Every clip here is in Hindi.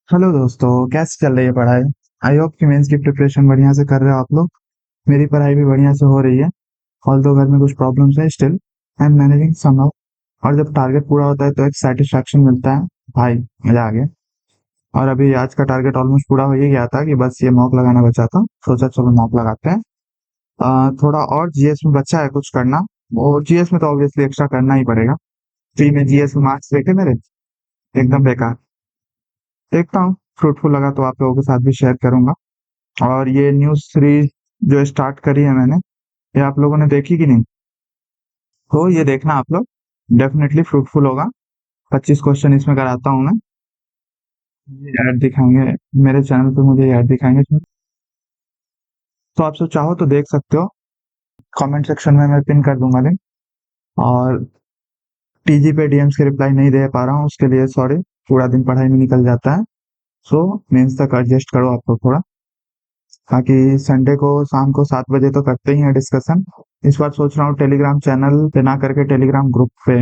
हेलो दोस्तों, कैसे चल रही है पढ़ाई? आई होप कि मेंस की प्रिपरेशन बढ़िया से कर रहे हो आप लोग। मेरी पढ़ाई भी बढ़िया से हो रही है। ऑल्दो घर में कुछ प्रॉब्लम्स है, still I am managing somehow. और जब टारगेट पूरा होता है तो एक सेटिस्फैक्शन मिलता है। भाई, मजा आ गया। और अभी आज का टारगेट ऑलमोस्ट पूरा हो ही गया था कि बस ये मॉक लगाना बचा था। सोचा चलो मॉक लगाते हैं। थोड़ा और जीएस में बचा है कुछ करना। वो जीएस में तो ऑब्वियसली एक्स्ट्रा करना ही पड़ेगा। फ्री में जीएस में मार्क्स देखे मेरे एकदम बेकार। देखता हूँ, फ्रूटफुल लगा तो आप लोगों के साथ भी शेयर करूंगा। और ये न्यूज़ सीरीज जो स्टार्ट करी है मैंने, ये आप लोगों ने देखी कि नहीं? तो ये देखना आप लोग, डेफिनेटली फ्रूटफुल होगा। 25 क्वेश्चन इसमें कराता हूँ मैं। ये ऐड दिखाएंगे मेरे चैनल पे, मुझे ऐड दिखाएंगे इसमें। तो आप सब चाहो तो देख सकते हो। कमेंट सेक्शन में मैं पिन कर दूंगा लिंक। और टीजी पे डीएम्स के रिप्लाई नहीं दे पा रहा हूँ, उसके लिए सॉरी। पूरा दिन पढ़ाई में निकल जाता है। सो मेंस तक एडजस्ट करो आप लोग थोड़ा। ताकि संडे को शाम को 7 बजे तो करते ही हैं डिस्कशन। इस बार सोच रहा हूँ टेलीग्राम चैनल पे ना करके टेलीग्राम ग्रुप पे।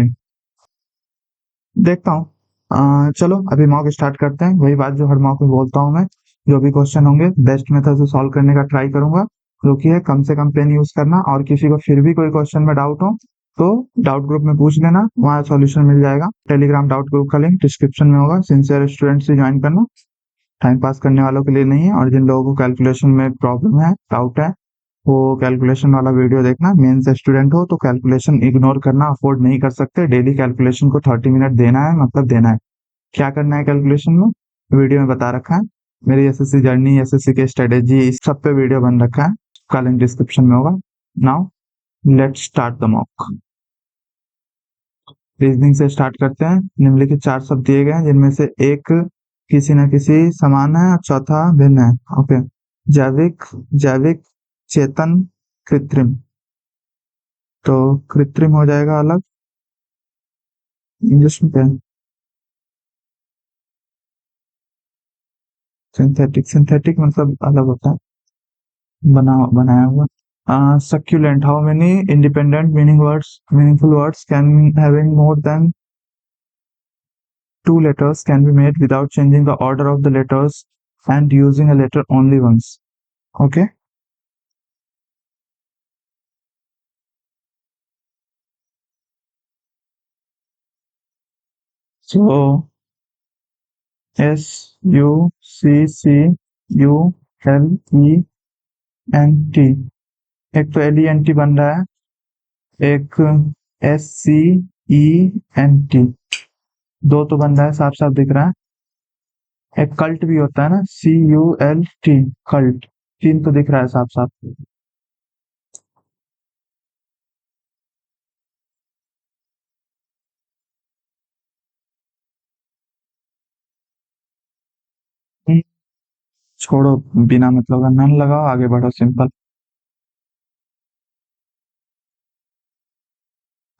देखता हूँ। चलो अभी मॉक स्टार्ट करते हैं। वही बात जो हर मॉक में बोलता हूँ मैं, जो भी क्वेश्चन होंगे बेस्ट मेथड से सॉल्व करने का ट्राई करूंगा। जो कि है कम से कम पेन यूज करना। और किसी को फिर भी कोई क्वेश्चन में डाउट हो तो डाउट ग्रुप में पूछ लेना, वहाँ सॉल्यूशन मिल जाएगा। टेलीग्राम डाउट ग्रुप का लिंक डिस्क्रिप्शन में होगा। सिंसियर स्टूडेंट से ज्वाइन करना, टाइम पास करने वालों के लिए नहीं है। और जिन लोगों को कैलकुलेशन में प्रॉब्लम है, डाउट है, वो कैलकुलेशन वाला वीडियो देखना। मेन से स्टूडेंट हो तो कैलकुलेशन इग्नोर करना अफोर्ड नहीं कर सकते। डेली कैलकुलेशन को 30 मिनट देना है, मतलब देना है। क्या करना है कैलकुलेशन में, वीडियो में बता रखा है। मेरी एसएससी जर्नी, एसएससी के स्ट्रेटेजी, इस सब पे वीडियो बन रखा है। उसका लिंक डिस्क्रिप्शन में होगा। Now let's start the mock. Reasoning से स्टार्ट करते हैं। निम्नलिखित 4 शब्द दिए गए हैं जिनमें से एक किसी न किसी समान है और चौथा भिन्न है। ओके। जैविक, जैविक, चेतन, कृत्रिम। तो कृत्रिम हो जाएगा अलग। इंग्लिश में क्या है? सिंथेटिक। सिंथेटिक मतलब अलग होता है, बनाया हुआ। Succulent. How many independent meaningful words can having more than two letters can be made without changing the order of the letters and using a letter only once? Okay. So SUCCULENT। एक तो LENT बन रहा है, एक SCENT। दो तो बन रहा है, साफ साफ दिख रहा है। एक कल्ट भी होता है ना, CULT, कल्ट। तीन तो दिख रहा है साफ साफ। छोड़ो, बिना मतलब का नन लगाओ, आगे बढ़ो, सिंपल।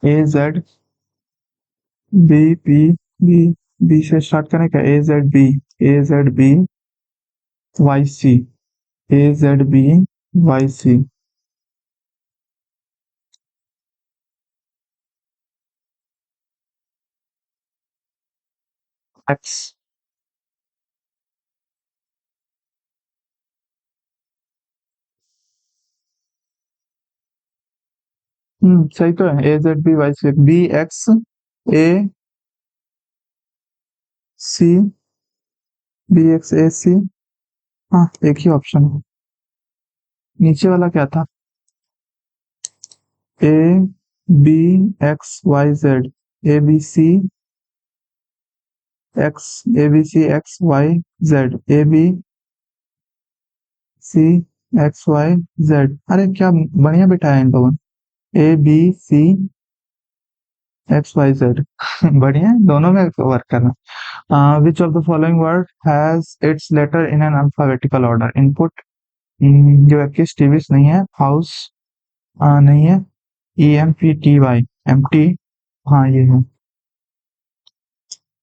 AZ बी, बी से स्टार्ट करें क्या? AZB, AZB YC, AZB YC। X. सही तो है। AZB YC, BXAC, BXAC। हाँ, एक ही ऑप्शन है। नीचे वाला क्या था? ABXYZ, ABCX, ABCXYZ। अरे क्या बढ़िया बिठाया इन लोगों ने। ABCXYZ। बढ़िया है, दोनों में वर्क करना। Which of the following word has its letter in an alphabetical order? Input. जो 21 टीवीस नहीं है। हाउस नहीं है। EMPTY, हाँ ये है।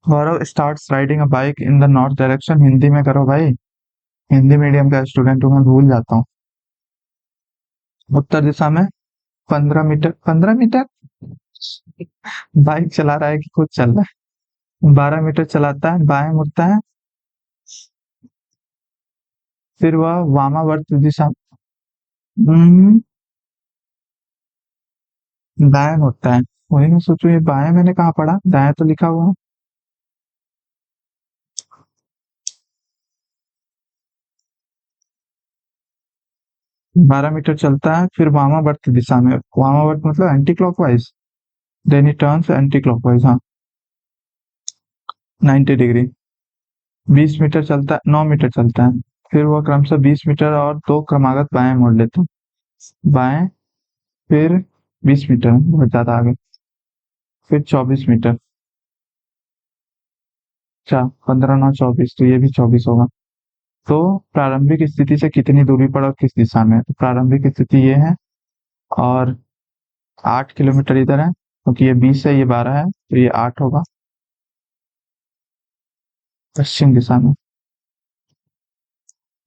Gaurav starts riding a bike in the north direction. Hindi में करो भाई, हिंदी मीडियम का स्टूडेंट हूँ मैं, भूल जाता हूँ। उत्तर दिशा में 15 मीटर। 15 मीटर? बाइक चला रहा है कि खुद चल रहा है? 12 मीटर चलाता है, बाएं मुड़ता है। फिर वह वामावर्त दिशा। हम्म, दाएं होता है। वही मैं सोचू ये बाएं मैंने कहाँ पढ़ा, दाएं तो लिखा हुआ है। 12 मीटर चलता है, फिर वामावर्त दिशा में, वामावर्त मतलब anticlockwise, then he turns anticlockwise, हाँ, 90 डिग्री। 20 मीटर चलता है, 9 मीटर चलता है, फिर वह क्रमशः 20 मीटर और दो क्रमागत बाएं मोड़ लेते हैं, बाएं, फिर 20 मीटर बहुत ज्यादा आगे, फिर 24 मीटर। अच्छा, 15 9 24, तो ये भी 24 होगा। तो प्रारंभिक स्थिति से कितनी दूरी पर और किस दिशा में है? तो प्रारंभिक स्थिति ये है, और 8 किलोमीटर इधर है, क्योंकि ये 20 है, ये 12 है, तो ये 8 होगा पश्चिम दिशा में।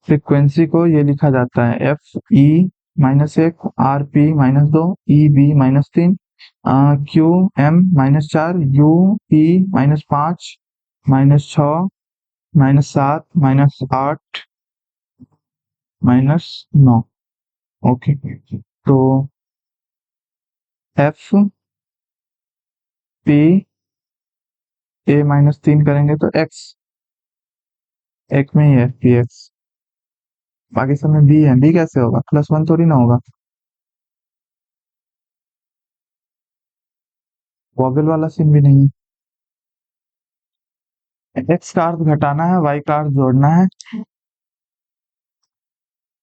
फ्रीक्वेंसी को ये लिखा जाता है F E-1, R P-2, E B-3, Q M-4, U P-5, -6, -7, -8, -9। Okay, तो एफ पी A-3 करेंगे तो एक्स, एक में ही है पी एक्स, बाकी सब में बी है, बी कैसे होगा, +1 थोड़ी ना होगा। वॉवेल वाला सीन भी नहीं है। एक्स का अर्थ घटाना है, वाई का अर्थ जोड़ना है,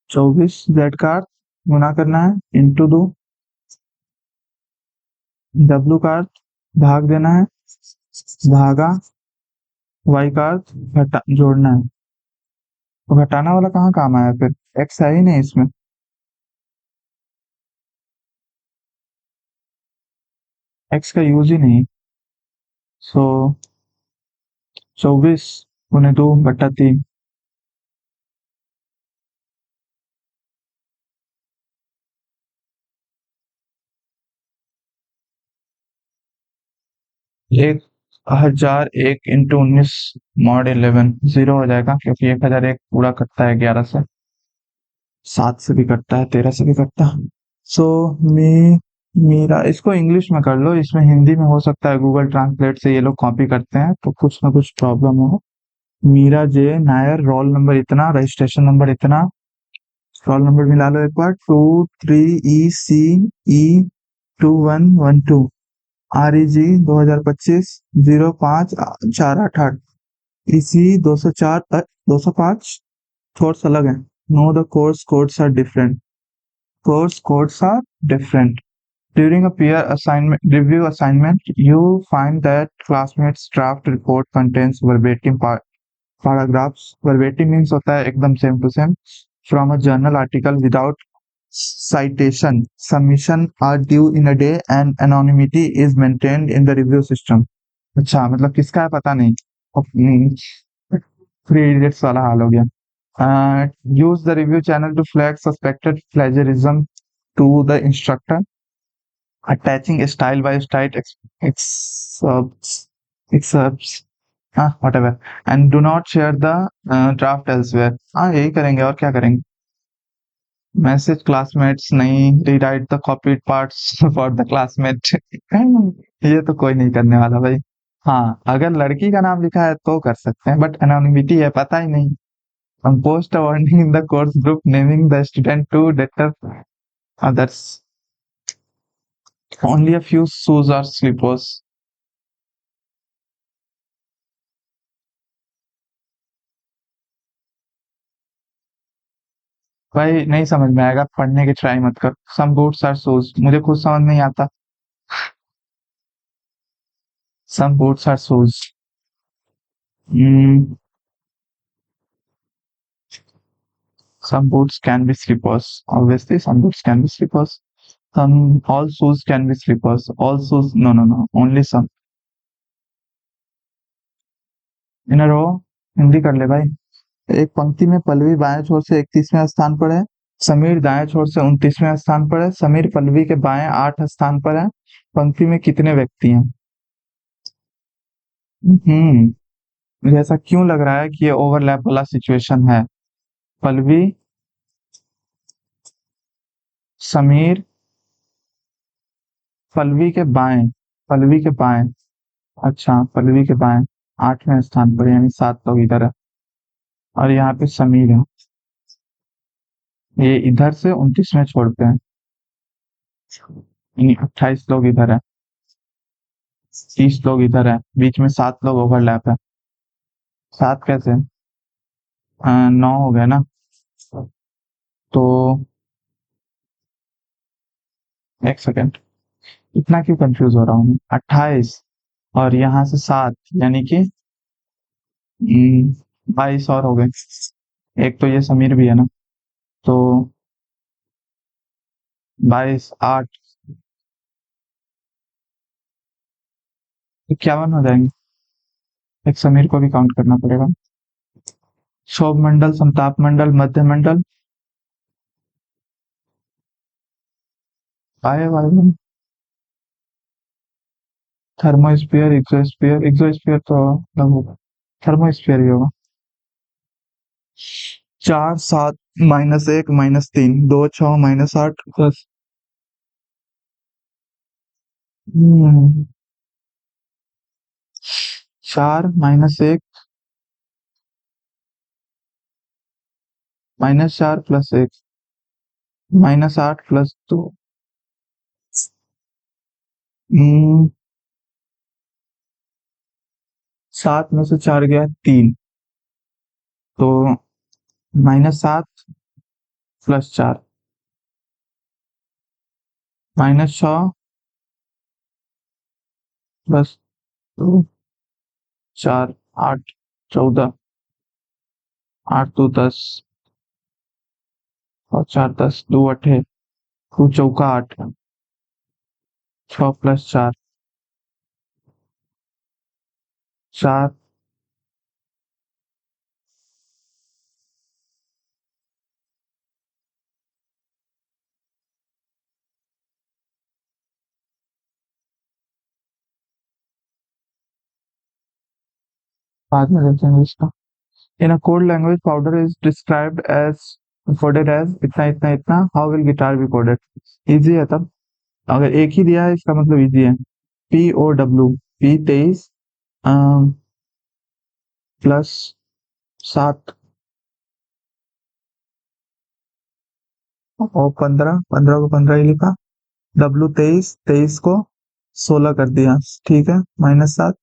24, जेड का अर्थ गुना करना है, इंटू 2, डब्ल्यू का अर्थ भाग देना है, भागा, वाई का अर्थ घटा जोड़ना है। तो घटाना वाला कहाँ काम आया फिर, एक्स है ही नहीं इसमें, एक्स का यूज ही नहीं। सो 24 × 2/3। एक 1001 × 19 mod 11 जीरो हो जाएगा, क्योंकि 1001 पूरा कटता है 11 से, 7 से भी कटता है, 13 से भी कटता है। सो मी मेरा इसको इंग्लिश में कर लो, इसमें हिंदी में हो सकता है गूगल ट्रांसलेट से ये लोग कॉपी करते हैं तो कुछ ना कुछ प्रॉब्लम हो। मीरा जे नायर, रोल नंबर इतना, रजिस्ट्रेशन नंबर इतना, रोल नंबर मिला लो एक बार, 23ECE2112, REG 2025, 05 4 8 8, EC 204, 205 कोर्स अलग है। No the course codes are different, course codes are different. During a peer assignment review assignment, you find that classmates' draft report contains verbatim paragraphs. Verbatim means होता है एकदम same to same from a journal article without citation. Submission are due in a day and anonymity is maintained in the review system. अच्छा, मतलब किसका है पता नहीं। थ्री इडियट्स वाला हाल हो गया। Use the review channel to flag suspected plagiarism to the instructor, attaching style by style excerpts, whatever, and do not share the draft elsewhere। हाँ, यही करेंगे और क्या करेंगे। मैसेज क्लासमेट्स नहीं, rewrite the copied parts for the classmate. ये तो कोई नहीं करने वाला भाई। हाँ, अगर लड़की का नाम लिखा है तो कर सकते हैं, बट एनोनिमिटी है, पता ही नहीं। Post a warning in the course group naming the student to deter others. Only a few shoes or slippers। भाई नहीं समझ में आएगा, पढ़ने की ट्राई मत कर। Some boots are shoes, मुझे खुद समझ नहीं आता। Some boots are shoes। Hmm, some boots can be slippers। Obviously, some boots can be slippers। Some all shoes can be slippers। All shoes, no no no, only some। In a row, Hindi कर ले भाई। एक पंक्ति में पल्लवी बाएं छोर से 31वें स्थान पर है, समीर दाएं छोर से 29वें स्थान पर है, समीर पल्लवी के बाएं 8 स्थान पर है। पंक्ति में कितने व्यक्ति हैं? मुझे ऐसा क्यों लग रहा है कि ये ओवरलैप वाला सिचुएशन है। पल्लवी, समीर, पल्लवी के बाएं, पल्लवी के बाएं। अच्छा, पल्लवी के बाएं, 8वें स्थान पर, यानी 7 लोग इधर है। और यहाँ पे समीर है, ये इधर से 29वें छोड़ते हैं, यानी 28 लोग इधर है, 30 लोग इधर है, बीच में 7 लोग ओवरलैप है। 7 कैसे? 9 हो गए ना। तो एक सेकेंड, इतना क्यों कंफ्यूज हो रहा हूँ मैं? 28 और यहाँ से 7, यानी कि 22 और हो गए। एक तो ये समीर भी है ना, तो 22, 8, 51 हो जाएंगे। एक समीर को भी काउंट करना पड़ेगा। क्षोभ मंडल, संताप मंडल, मध्य मंडल, आए वायुमंडल, थर्मोस्फीयर, एक्सोस्फीयर, एक्सोस्फीयर तो अलग होगा, थर्मोस्फीयर ही होगा। 4, 7, -1, -3, 2, 6, -8, 10। 4 -1, -4 + 1, -8 + 2। 7 में से 4 गया 3, तो -7 + 4, -6 + 2, 4, 8, 14, 8 2 10 और 4 10, 2 8, 2 चौका 8, 6 + 4, 4। बाद में देखेंगे इसका। In a code language powder is described as, coded as इतना इतना इतना, how will guitar be coded? Easy है तब, अगर एक ही दिया है इसका मतलब इजी है। POW, P 23 +7 और 15, 15 को 15 ही लिखा। W 23, 23 को 16 कर दिया, ठीक है, -7।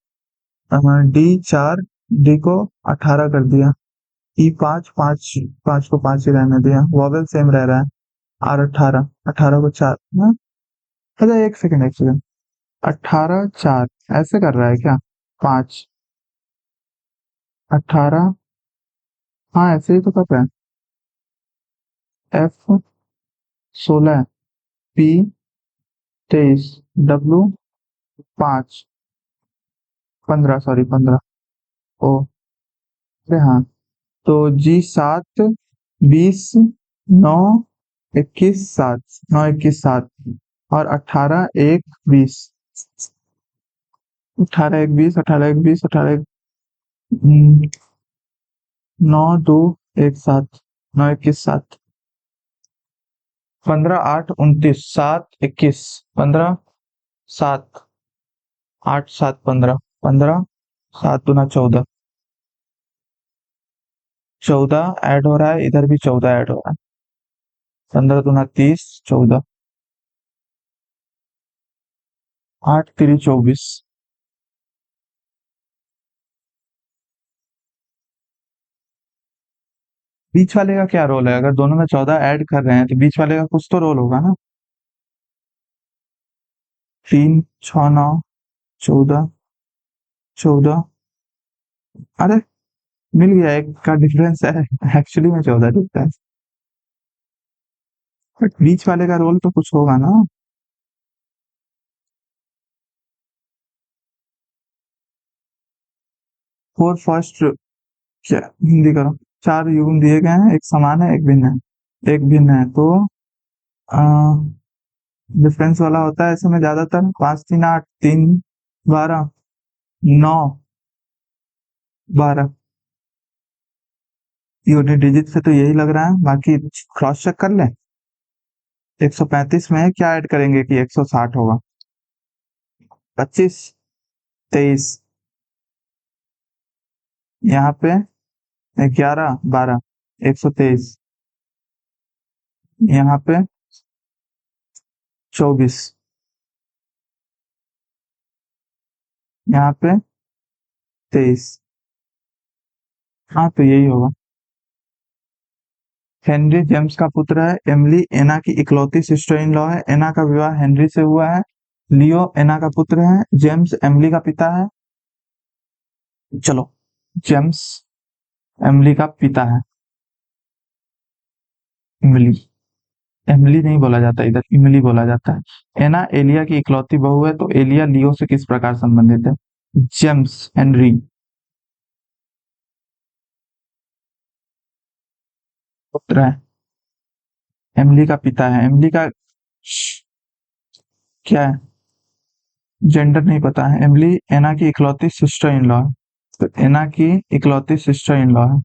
D 4, D को 18 कर दिया। E 5, 5, 5 को 5 ही रहने दिया, वॉवेल सेम रह रहा है। R 18, 18 को 4, हाँ? अच्छा, एक सेकंड, एक सेकंड, 18 4 ऐसे कर रहा है क्या? 5 18, हाँ ऐसे ही तो कर रहा है। F 16, P 23, W 5, 15, सॉरी 15, ओ, अरे हाँ, तो G 7, 20, 9, 21, 7, 9 21 7 और 18 1 20, 18 1 20, 18 1 20, 18 1, 9 2 1 7, 9 21 7, 15 8 29, 7 21, 15 7, 8 7 15, 15 7 दूना 14, 14 ऐड हो रहा है, इधर भी 14 ऐड हो रहा है, 15 दूना 30, 14, 8 3 24। बीच वाले का क्या रोल है? अगर दोनों में 14 ऐड कर रहे हैं तो बीच वाले का कुछ तो रोल होगा ना। 3 6 9 14, 14, अरे मिल गया, एक का डिफरेंस है, एक्चुअली में 14 दिखता है, बट बीच वाले का रोल तो कुछ होगा ना। 4 फर्स्ट, क्या हिंदी करो, 4 युग्म दिए गए हैं, एक समान है एक भिन्न है, एक भिन्न है, तो डिफरेंस वाला होता है ऐसे में ज्यादातर। 5 3 8, 3 12, 9 12, यूनिट डिजिट से तो यही लग रहा है, बाकी क्रॉस चेक कर लें। 135 में क्या ऐड करेंगे कि 160 होगा? 25, 23, यहाँ पे 11, 12, 123, यहाँ पे 24, यहाँ पे 23। हाँ तो यही होगा। हेनरी जेम्स का पुत्र है। एमिली एना की इकलौती सिस्टर इन लॉ है। एना का विवाह हेनरी से हुआ है। लियो एना का पुत्र है। जेम्स एमिली का पिता है। चलो, जेम्स एमिली का पिता है। इमली, एमिली नहीं बोला जाता इधर, इमली बोला जाता है। एना एलिया की इकलौती बहू है, तो एलिया लियो से किस प्रकार संबंधित है? जेम्स हेनरी पुत्र है। एमिली का पिता है। एमिली का क्या है? जेंडर नहीं पता है। एमिली एना की इकलौती सिस्टर इन लॉ है, तो एना की इकलौती सिस्टर इन लॉ है।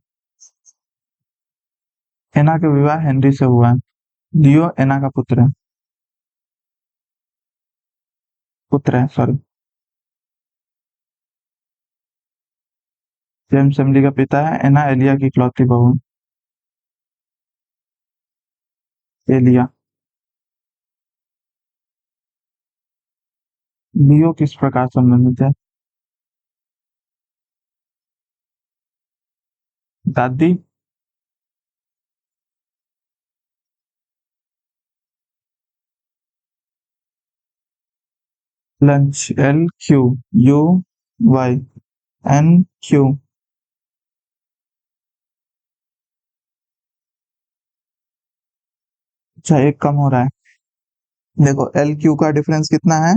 एना का विवाह हेनरी से हुआ है। लियो एना का पुत्र है सॉरी। जेम्स एमिली का पिता है। एना एलिया की इकलौती बहू है। एलिया। लियो किस प्रकार संबंधित है? दादी। Lunch, LQUYNQ। अच्छा, एक कम हो रहा है। देखो, LQ का डिफरेंस कितना है?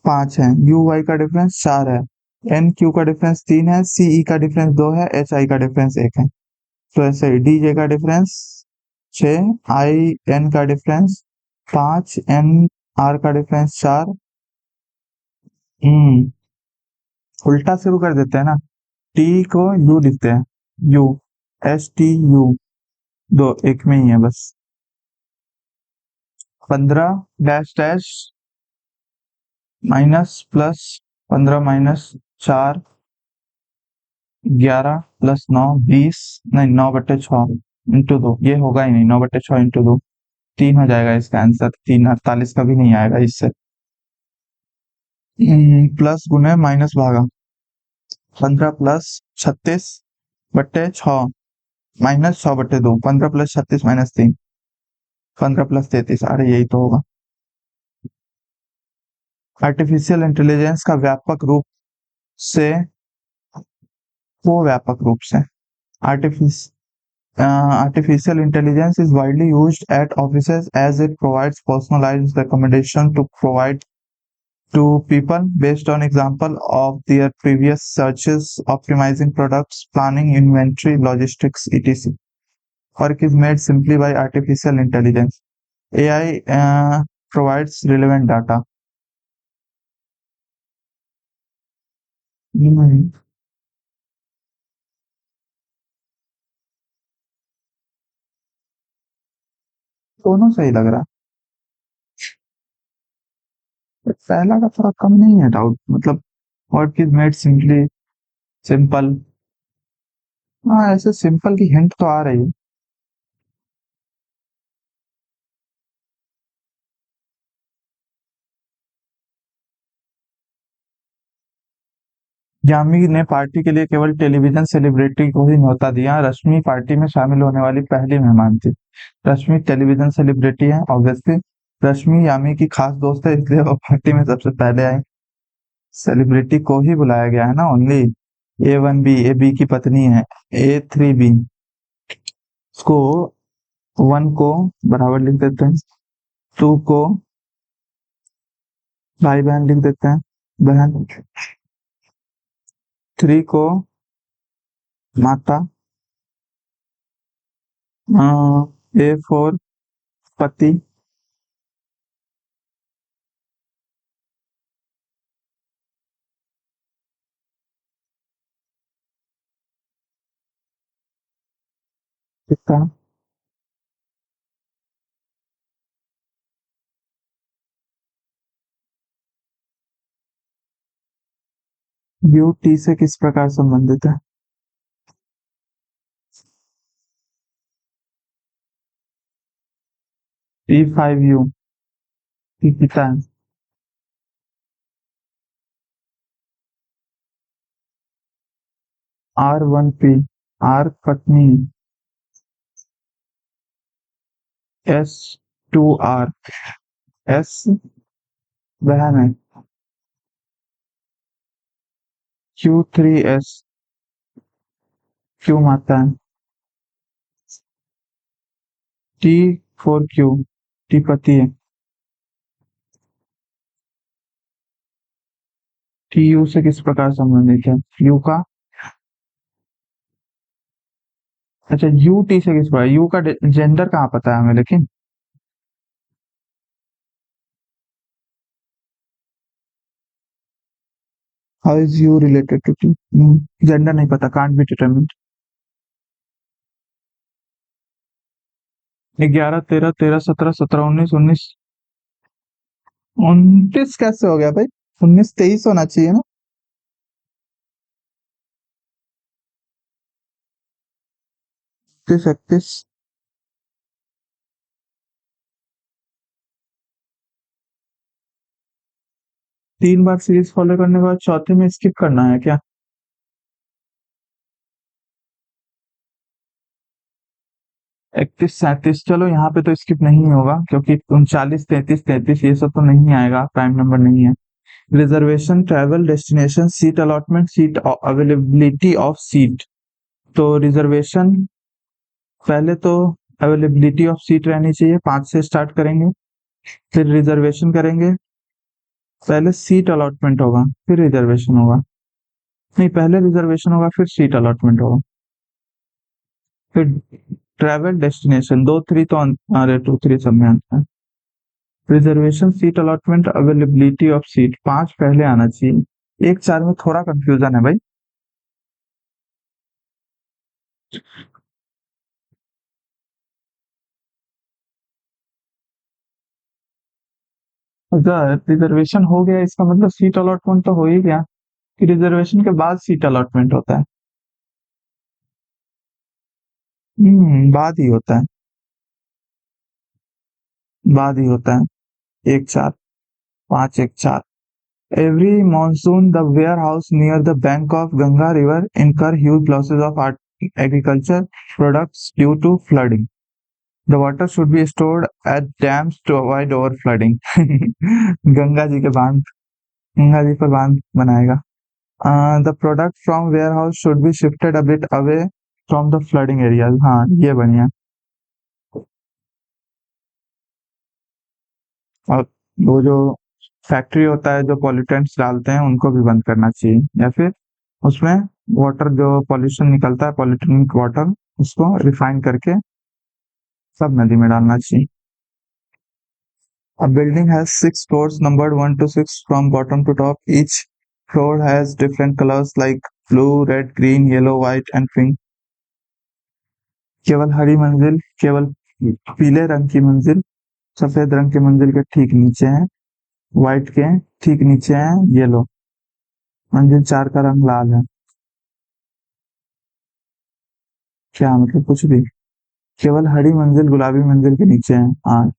5 है। UY का डिफरेंस 4 है। NQ का डिफरेंस 3 है। CE का डिफरेंस 2 है। HI का डिफरेंस 1 है। तो ऐसे ही DJ का डिफरेंस 6, IN का डिफरेंस 5, NR का डिफरेंस 4। हम्म उल्टा शुरू कर देते हैं ना। T को U लिखते हैं। U, STU, दो एक में ही है बस। 15 dash dash minus plus 15 minus 4, 11 plus 9, 20, नहीं 9/6 इंटू 2, ये होगा ही नहीं। 9/6 इंटू 2 3 हो जाएगा इसका आंसर। 3 48 का भी नहीं आएगा इससे। प्लस गुने माइनस भागा। 15 plus 36/6 minus 6/2। 15 plus 36 minus 3, 15 plus 33। अरे यही तो होगा। आर्टिफिशियल इंटेलिजेंस का व्यापक रूप से, वो व्यापक रूप से artifice artificial intelligence is widely used at offices as it provides personalized recommendation to provide to people based on example of their previous searches, optimizing products, planning inventory, logistics, etc. Work is made simply by artificial intelligence. AI provides relevant data. हम्म, दोनों सही लग रहा है। पहला का थोड़ा कम नहीं है डाउट, मतलब work is made simply, simple. हाँ, ऐसे सिंपल की हिंट तो आ रही है। जामी ने पार्टी के लिए केवल टेलीविजन सेलिब्रिटी को ही न्योता दिया। रश्मि पार्टी में शामिल होने वाली पहली मेहमान थी। रश्मि टेलीविजन सेलिब्रिटी है ऑब्वियसली। रश्मि यामी की खास दोस्त है, इसलिए वो पार्टी में सबसे पहले आई। सेलिब्रिटी को ही बुलाया गया है ना ओनली। A1B, A B की पत्नी है। A3B उसको, 1 को बराबर लिख देते हैं। 2 को भाई बहन लिख देते हैं, बहन। 3 को माता। A4 पति। कितना? यू टी से किस प्रकार संबंधित है? T5U कितना है? R1P R पत्नी, S2R S बहन है, Q3S Q माता है, T4Q T पति है, TU से किस प्रकार संबंधित है? यू का, अच्छा यू टी से किस प्रकार, यू का जेंडर कहाँ पता है हमें लेकिन। How is you related to T? Gender नहीं पता, कांट बी डिटरमिन्ड। 11 13 13 17 17 19 19 29 कैसे हो गया भाई? 19 23 होना चाहिए ना। 30 31। 3 बार सीरीज फॉलो करने के बाद चौथे में स्किप करना है क्या? 31 37, चलो यहाँ पे तो स्किप नहीं होगा क्योंकि 39 33 33 ये सब तो नहीं आएगा, प्राइम नंबर नहीं है। Reservation, travel, destination, seat allotment, seat availability of seat. तो रिजर्वेशन, पहले तो अवेलेबिलिटी ऑफ सीट रहनी चाहिए, 5 से स्टार्ट करेंगे, फिर रिजर्वेशन करेंगे, पहले सीट अलॉटमेंट होगा फिर रिजर्वेशन होगा, नहीं पहले रिजर्वेशन होगा फिर सीट अलॉटमेंट होगा, फिर ट्रैवल, डेस्टिनेशन, 2 3 तो अरे 2 3 सब में आता है। Reservation, seat allotment, availability of seat, 5 पहले आना चाहिए। 1 4 में थोड़ा कंफ्यूजन है भाई। अगर रिजर्वेशन हो गया इसका मतलब सीट अलॉटमेंट तो हो ही गया, कि रिजर्वेशन के बाद सीट अलॉटमेंट होता है। बाद ही होता है, बाद ही होता है। 1 4 5 1 4। Every monsoon, the warehouse near the bank of Ganga River incur huge losses of agriculture products due to flooding. The water should be stored at dams to avoid overflooding. Ganga ji के बांध, गंगा जी पर बांध बनाएगा। The product from warehouse should be shifted a bit away from the flooding areas. हाँ ये बढ़िया। और वो जो फैक्ट्री होता है जो पॉल्यूटेंट्स डालते हैं उनको भी बंद करना चाहिए, या फिर उसमें वाटर जो पॉल्यूशन निकलता है, पॉल्यूटेंट वाटर, उसको रिफाइन करके सब नदी में डालना चाहिए। A building has 6 floors numbered 1 to 6 from bottom to top. Each floor has different colors like blue, red, green, yellow, white and pink. केवल हरी मंजिल, केवल पीले रंग की मंजिल सफेद रंग की मंजिल के ठीक नीचे है, व्हाइट के ठीक नीचे है येलो। मंजिल 4 का रंग लाल है। क्या मतलब कुछ भी। केवल हरी मंजिल गुलाबी मंजिल के नीचे है, हाँ।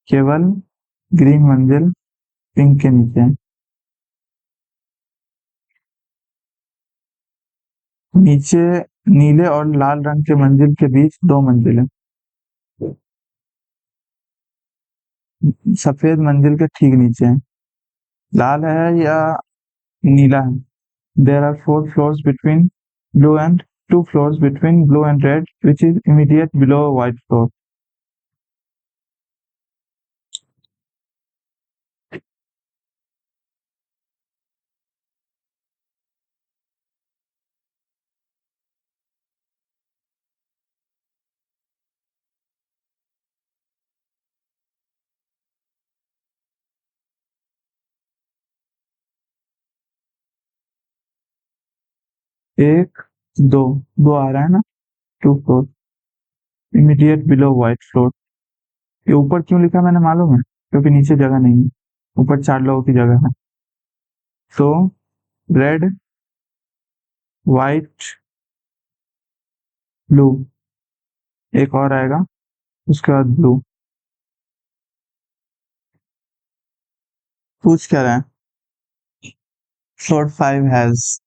केवल ग्रीन मंजिल पिंक के नीचे है। नीचे नीले और लाल रंग के मंजिल के बीच 2 मंजिल है। सफेद मंजिल के ठीक नीचे है। लाल है या नीला है। There are 4 floors between blue and 2 floors between blue and red which is immediate below white floor. एक दो, दो आ रहा है ना, 2 floor। Immediate below white floor. ये ऊपर क्यों लिखा मैंने मालूम है? क्योंकि नीचे जगह नहीं है, ऊपर 4 लोगों की जगह है। तो रेड, व्हाइट, ब्लू, एक और आएगा, उसके बाद ब्लू। पूछ क्या रहा है? Floor 5 has.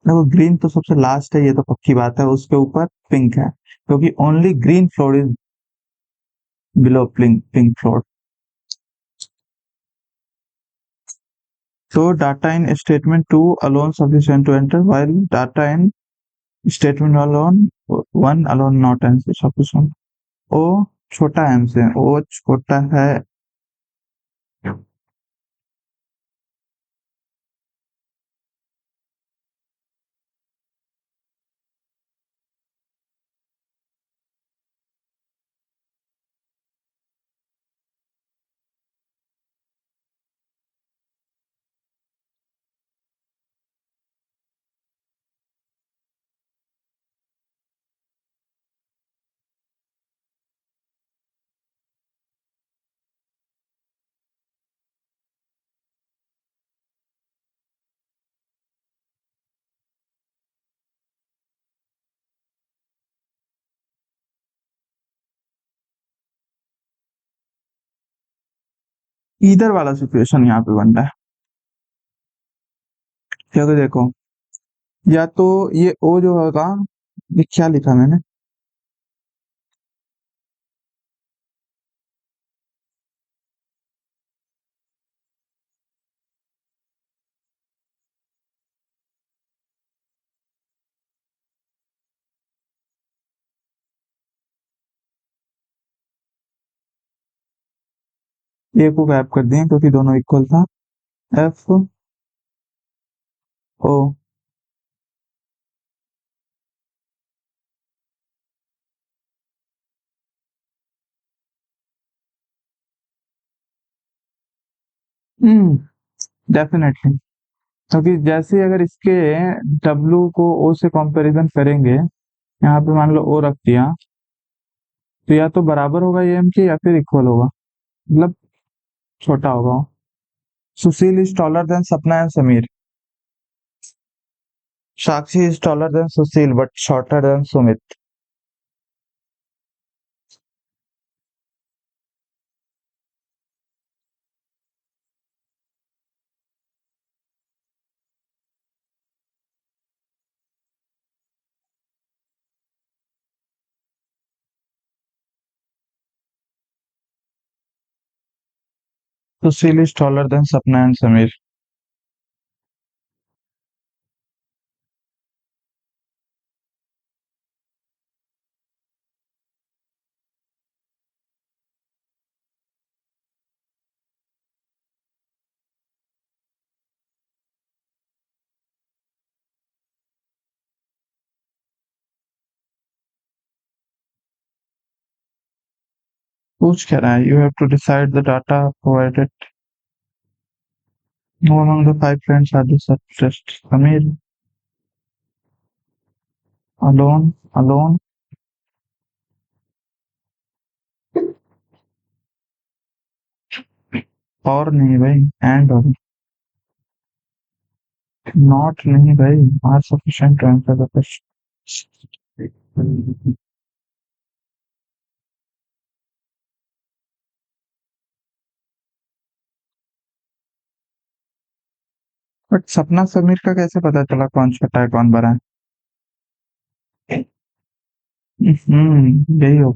देखो ग्रीन तो सबसे लास्ट है, ये तो पक्की बात है, उसके ऊपर पिंक है, क्योंकि only green floor is below pink floor. So data in statement 2 alone sufficient to enter, while data in statement alone 1 alone not sufficient. ओ छोटा m से, ओ छोटा है। इधर वाला सिचुएशन यहाँ पे बन रहा है, क्योंकि देखो, या तो ये ओ जो होगा, ये क्या लिखा मैंने? ए को गैप कर दिए क्योंकि दोनों इक्वल था। F O. Hmm, definitely. क्योंकि जैसे अगर इसके डब्लू को ओ से कंपैरिजन करेंगे, यहाँ पे मान लो ओ रख दिया, तो या तो बराबर होगा ये एम के या फिर इक्वल होगा, मतलब छोटा होगा। Sushil is taller than Sapna and Sameer. Sakshi is taller than Sushil but shorter than Sumit. Sushil is taller than Sapna and Sameer. पूछ क्या रहा है? You have to decide the data provided. Who among the 5 friends are the successed? Samir, alone, alone, और नहीं भाई, एंड और नॉट नहीं भाई, are sufficient to answer the question. But Sapna Sameer का कैसे पता चला कौन छोटा है कौन बड़ा है? यही हो।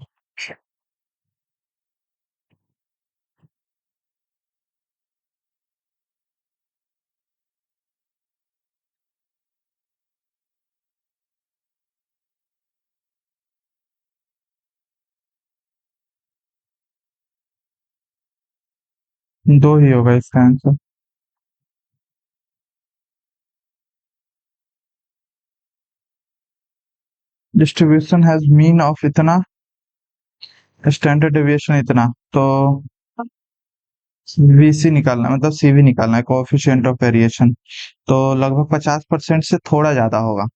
दो ही होगा इसका answer. Distribution has mean of इतना, स्टैंडर्ड डेविएशन इतना, तो वीसी निकालना है, मतलब सीवी निकालना है, कोएफिशिएंट ऑफ वेरिएशन। तो लगभग 50% से थोड़ा ज्यादा होगा।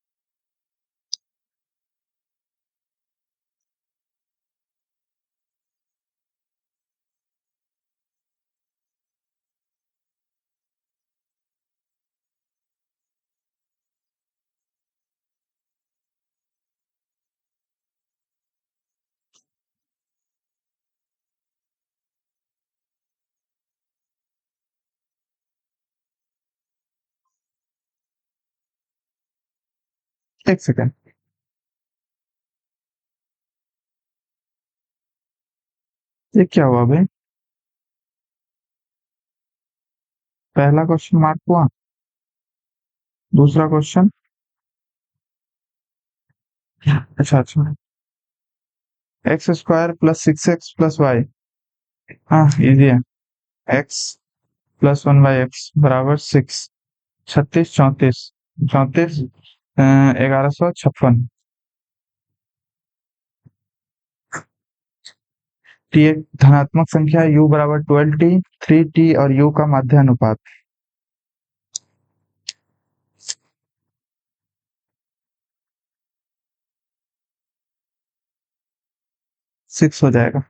एक सेकेंड। ये क्या हुआ भाई? पहला क्वेश्चन मार्क हुआ, दूसरा क्वेश्चन। अच्छा अच्छा। X square plus 6x plus y. हाँ इजी है। एक्स प्लस 1/x बराबर 6। 36 34। 34। 1156। टी एक धनात्मक संख्या है, u बराबर 12t। 3t और u का माध्यानुपात। 6 हो जाएगा।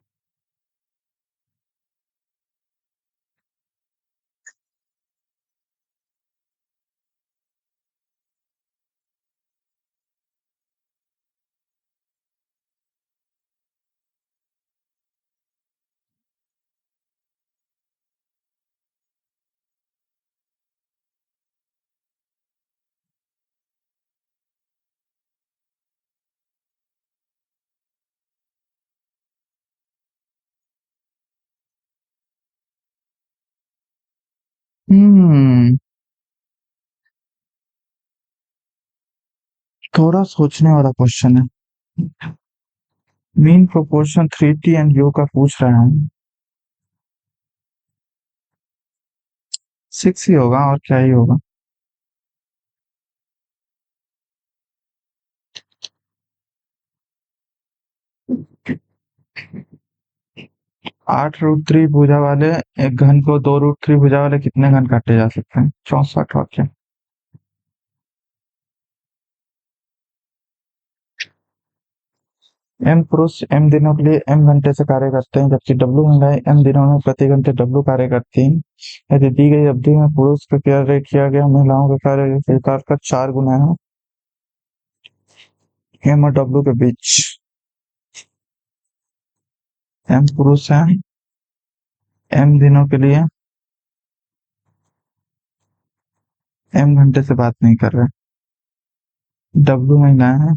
हम्म। थोड़ा सोचने वाला क्वेश्चन है। Mean proportion 3t and u का पूछ रहा है। 6 ही होगा, और क्या ही होगा। 8 रूट 3 भुजा वाले एक घन को 2 रूट 3 भुजा वाले कितने घन काटे जा सकते हैं? 64 वाक्य। एम पुरुष एम दिनों के लिए एम घंटे से कार्य करते हैं, जबकि डब्ल्यू महिलाएं एम दिनों में प्रति घंटे डब्ल्यू कार्य करती हैं। यदि दी गई अवधि में पुरुष का कार्य किया गया महिलाओं के कार्य के विस्तार का 4 गुना है एम और डब्ल्यू के बीच। एम पुरुष है, एम दिनों के लिए एम घंटे से बात नहीं कर रहे। डब्ल्यू महिलाएं हैं।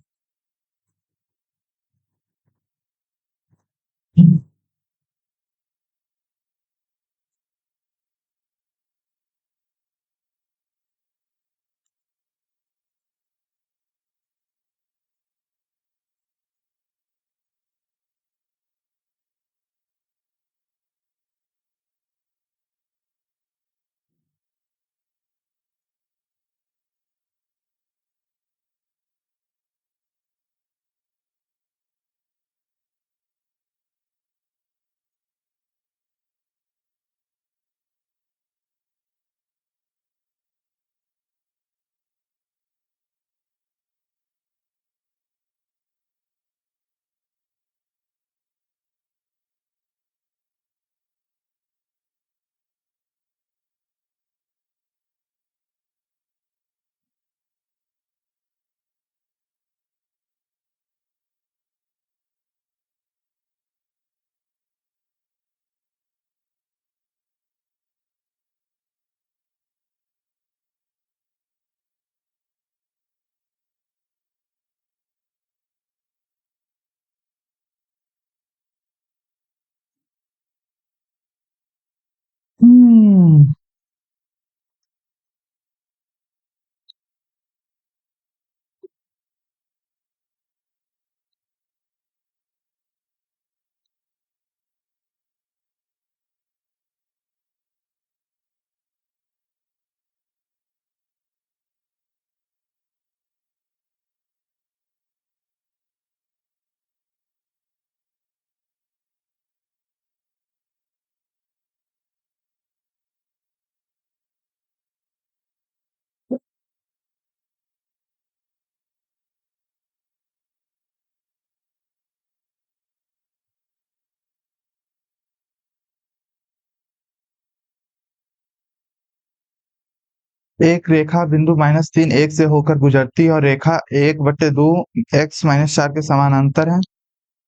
एक रेखा बिंदु -3 से होकर गुजरती है और रेखा 1/2 x-4 के समानांतर है।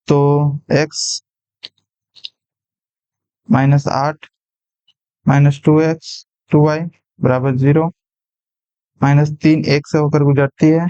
तो x -8 -2x 2y बराबर 0, -3 1 से होकर गुजरती है।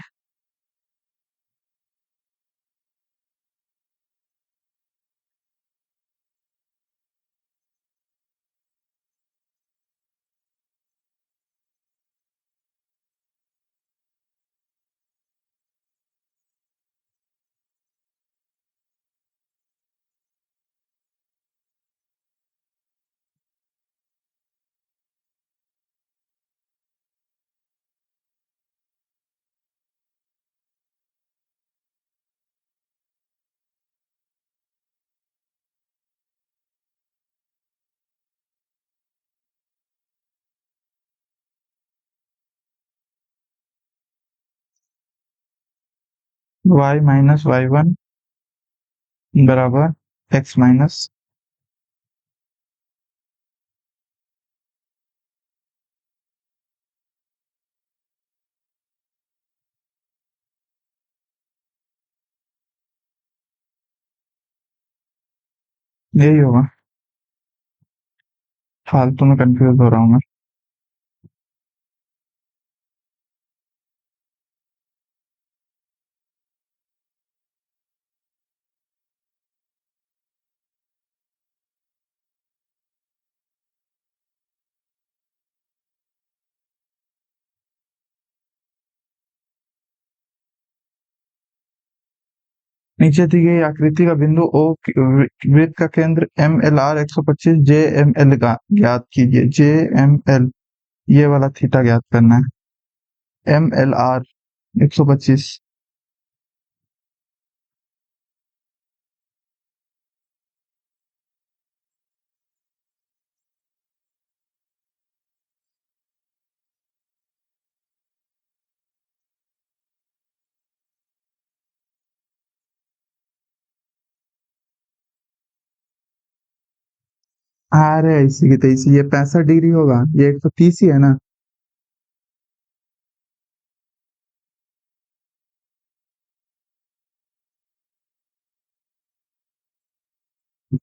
y माइनस y1 बराबर x माइनस, यही होगा। फालतू में कंफ्यूज हो रहा हूँ मैं। नीचे दी गई आकृति का बिंदु O वृत्त का केंद्र MLR 125 JML का ज्ञात कीजिए। JML ये वाला थीटा ज्ञात करना है। MLR 125। अरे ऐसी की तैसी, ये 65 डिग्री होगा, ये 130 ही है ना।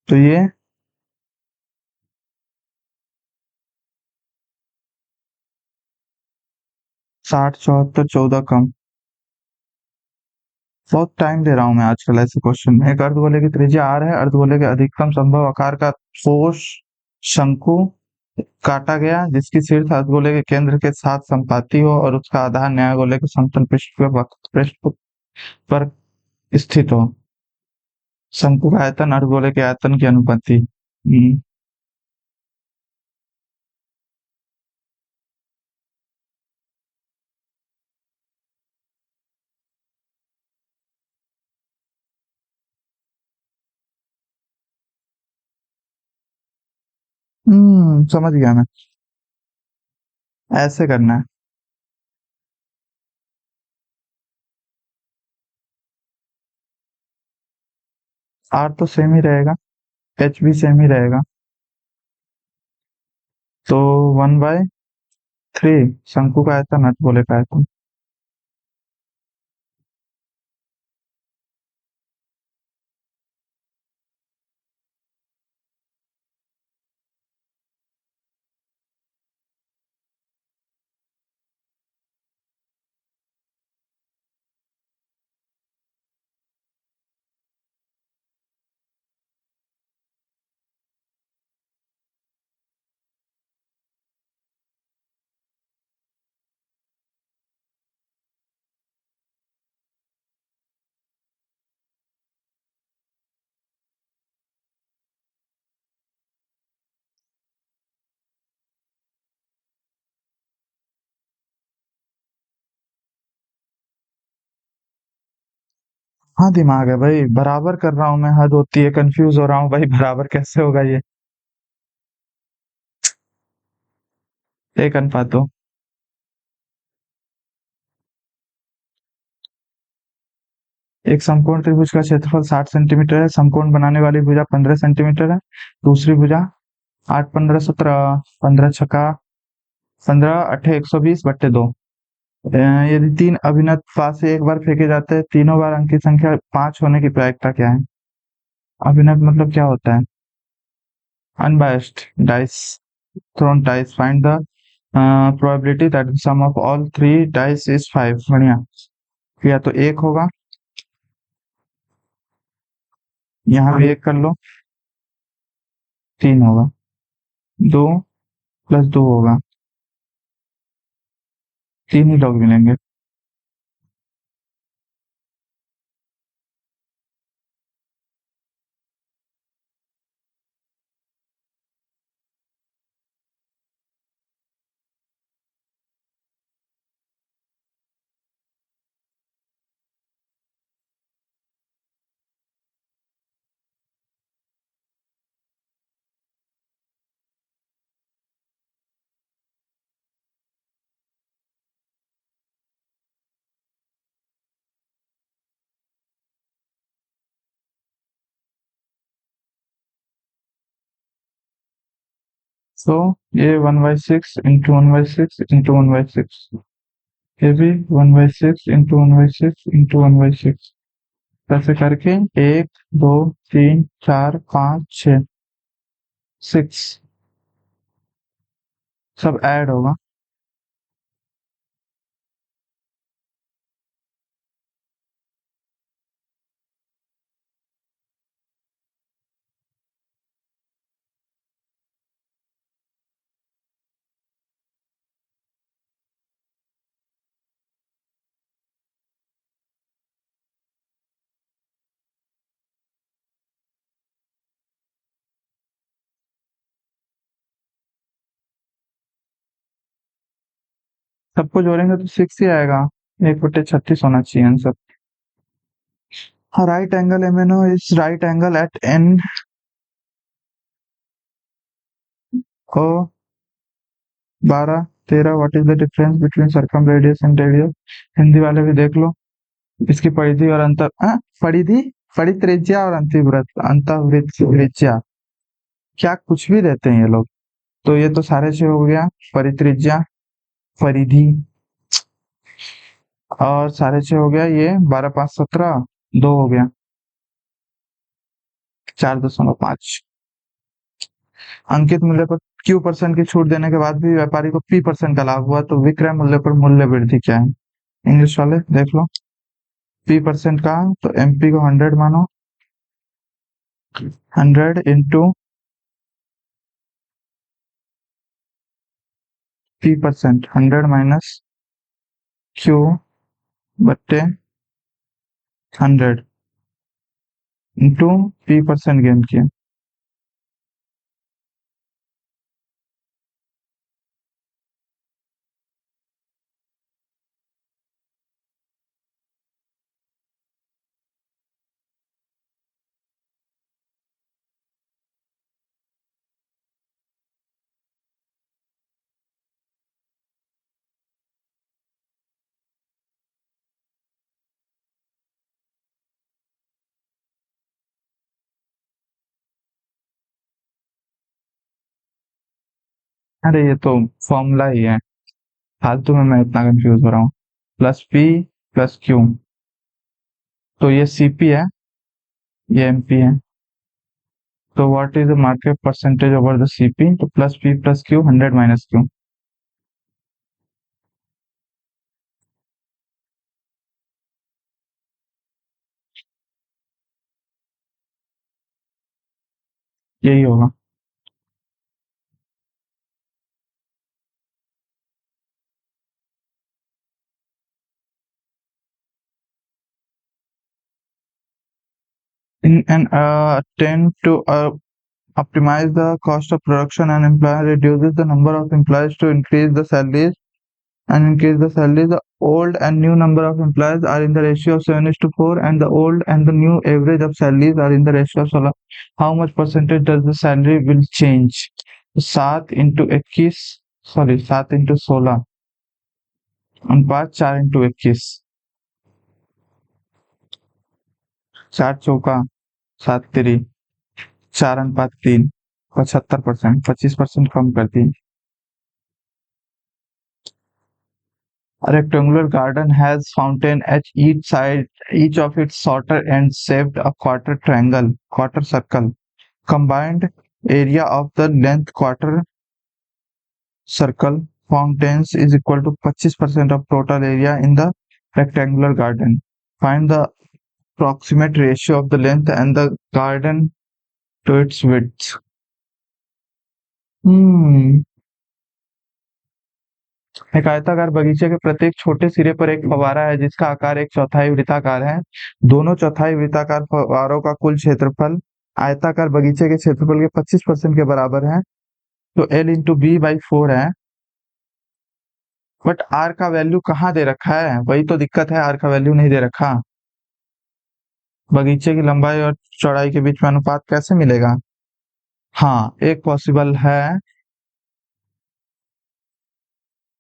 तो ये 60 74 14 कम। बहुत टाइम ले रहा हूँ मैं आजकल ऐसे क्वेश्चन में। एक अर्धगोले की त्रिज्या r है, अर्धगोले के अधिकतम संभव आकार का ठोस शंकु काटा गया जिसकी शीर्ष अर्धगोले के केंद्र के साथ संपाती हो और उसका आधार न्यायगोले के समतल पृष्ठ पर स्थित हो। शंकु का आयतन अर्धगोले के आयतन की अनुपाति। समझ गया मैं। ऐसे करना है। आर तो सेम ही रहेगा, एच भी सेम ही रहेगा। तो 1/3 शंकु का आयतन अर्धगोले का आयतन। हाँ दिमाग है भाई, बराबर कर रहा हूँ मैं। हद होती है, कंफ्यूज हो रहा हूँ भाई, बराबर कैसे होगा ये। 1:2। एक समकोण त्रिभुज का क्षेत्रफल 60 सेंटीमीटर है। समकोण बनाने वाली भुजा 15 सेंटीमीटर है। दूसरी भुजा 8 15 17 15 छक्का 15 अट्ठे 120/2। यदि तीन अभिनत पास से एक बार फेंके जाते हैं, तीनों बार अंक की संख्या 5 होने की प्रायिकता क्या है? अभिनत मतलब क्या होता है? Unbiased dice thrown dice find the probability that the sum of all three dice is 5। बढ़िया। या तो एक होगा, यहाँ भी एक कर लो, 3 होगा, 2 प्लस 2 होगा, 3 ही लोग मिलेंगे। तो ये 1/6 इंटू 1/6 इंटू 1/6, ये भी 1/6 इंटू 1/6 इंटू 1/6, ऐसे करके 1 2 3 4 5 6 6 सब ऐड होगा। सबको जोड़ेंगे तो 6 ही आएगा। 1/36 होना चाहिए answer. Right angle MNO is right angle at NO 12 13। What is the difference between circumradius and radius? Hindi वाले भी देख लो। इसकी परिधि और अंतर परिधि, परित्रिज्या और अंतिवृत्त अंतःवृत्त त्रिज्या, क्या कुछ भी देते हैं ये लोग। तो ये तो सारे से हो गया, परित्रिज्या, परिधि, और सारे से हो गया ये 12 5 17, 2 हो गया 4.5। अंकित मूल्य पर Q% की छूट देने के बाद भी व्यापारी को P% का लाभ हुआ, तो विक्रय मूल्य पर मूल्य वृद्धि क्या है? इंग्लिश वाले देख लो। P% का तो MP को 100 मानो, 100 इंटू P%, 100 माइनस Q बट्टे 100 इंटू P% गेन किया। अरे ये तो फॉर्मूला ही है, फालतू में मैं इतना कंफ्यूज हो रहा हूँ। प्लस P प्लस Q, तो ये CP है, ये MP है, तो what is the market percentage over the CP? तो plus P plus Q, 100 minus Q। यही होगा। In an attempt to optimize the cost of production, an employer reduces the number of employees to increase the salaries, and increase the salaries. The old and new number of employees are in the ratio of 7:4, and the old and the new average of salaries are in the ratio of 16. How much percentage does the salary will change? 7 into 21, sorry 7 into 16 अनुपात 4 into 21, 4 चौका 7 तिरी 4 अनुपात 3, 75%, 25% कम कर दी। A rectangular garden has fountain at each side, each of its shorter ends shaped a quarter circle. Combined area of the length quarter circle fountains is equal to 25% of total area in the rectangular garden. Find the approximate ratio of the length and the garden to its width. हम्म एक आयताकार बगीचे के प्रत्येक छोटे सिरे पर एक फव्वारा है जिसका आकार एक चौथाई वृत्ताकार है। दोनों चौथाई वृत्ताकार फव्वारों का कुल क्षेत्रफल आयताकार बगीचे के क्षेत्रफल के 25% के बराबर है। तो L इंटू बी बाई 4 है। बट R का वैल्यू कहाँ दे रखा है, वही तो दिक्कत है, R का वैल्यू नहीं दे रखा। बगीचे की लंबाई और चौड़ाई के बीच में अनुपात कैसे मिलेगा? हाँ, एक पॉसिबल है,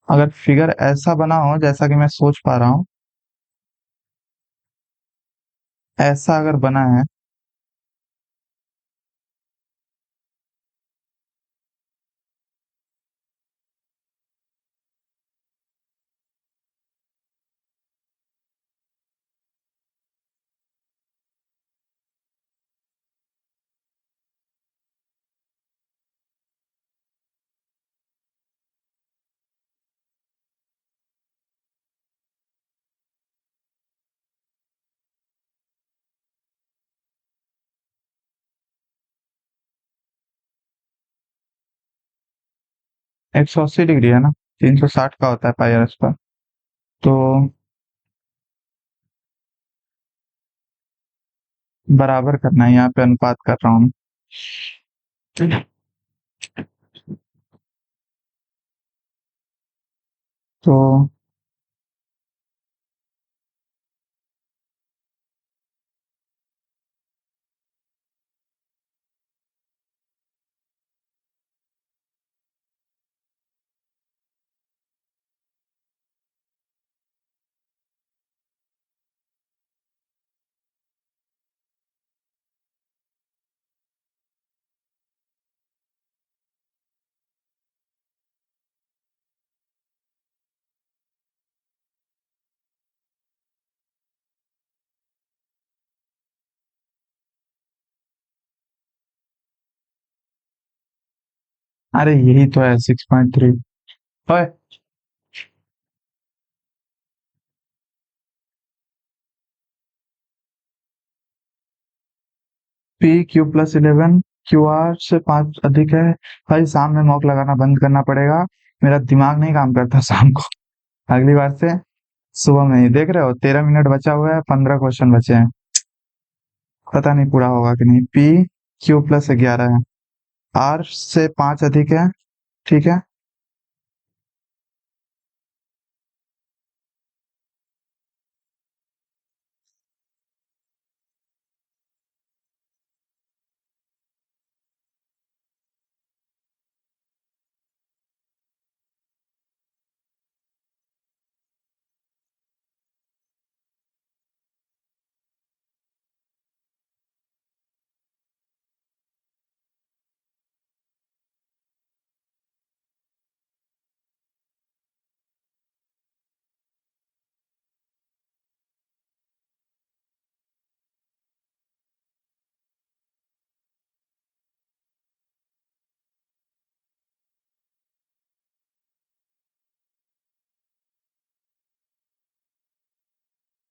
अगर फिगर ऐसा बना हो जैसा कि मैं सोच पा रहा हूँ, ऐसा अगर बना है, एक सौ अस्सी डिग्री है ना, 360 का होता है पाई आर स्क्वायर। तो बराबर करना है, यहाँ पे अनुपात कर रहा हूँ। तो अरे यही तो है 6.3। ओए, P Q plus 11 Q R से 5 अधिक है। भाई शाम में मॉक लगाना बंद करना पड़ेगा, मेरा दिमाग नहीं काम करता शाम को। अगली बार से सुबह में ही। देख रहे हो 13 मिनट बचा हुआ है, 15 क्वेश्चन बचे हैं, पता नहीं पूरा होगा कि नहीं। पी क्यू प्लस 11 है, आर से 5 अधिक है, ठीक है।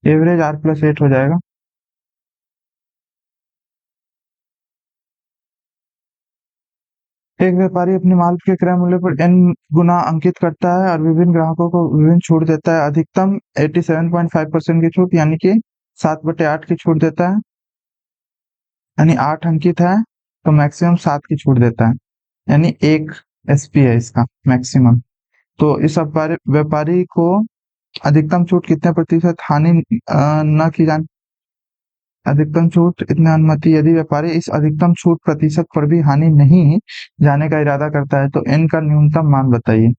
एवरेज आर प्लस 8 हो जाएगा। एक व्यापारी अपने माल के क्रय मूल्य पर एन गुना अंकित करता है और विभिन्न ग्राहकों को विभिन्न छूट देता है। अधिकतम 87.5% की छूट, यानी कि 7/8 की छूट देता है, यानी 8 अंकित है तो मैक्सिमम 7 की छूट देता है, यानी 1 एसपी है इसका मैक्सिमम। तो इस व्यापारी व्यापारी को अधिकतम छूट कितने प्रतिशत हानि न की जानी, अधिकतम छूट इतने अनुमति, यदि व्यापारी इस अधिकतम छूट प्रतिशत पर भी हानि नहीं जाने का इरादा करता है तो एन का न्यूनतम मान बताइए।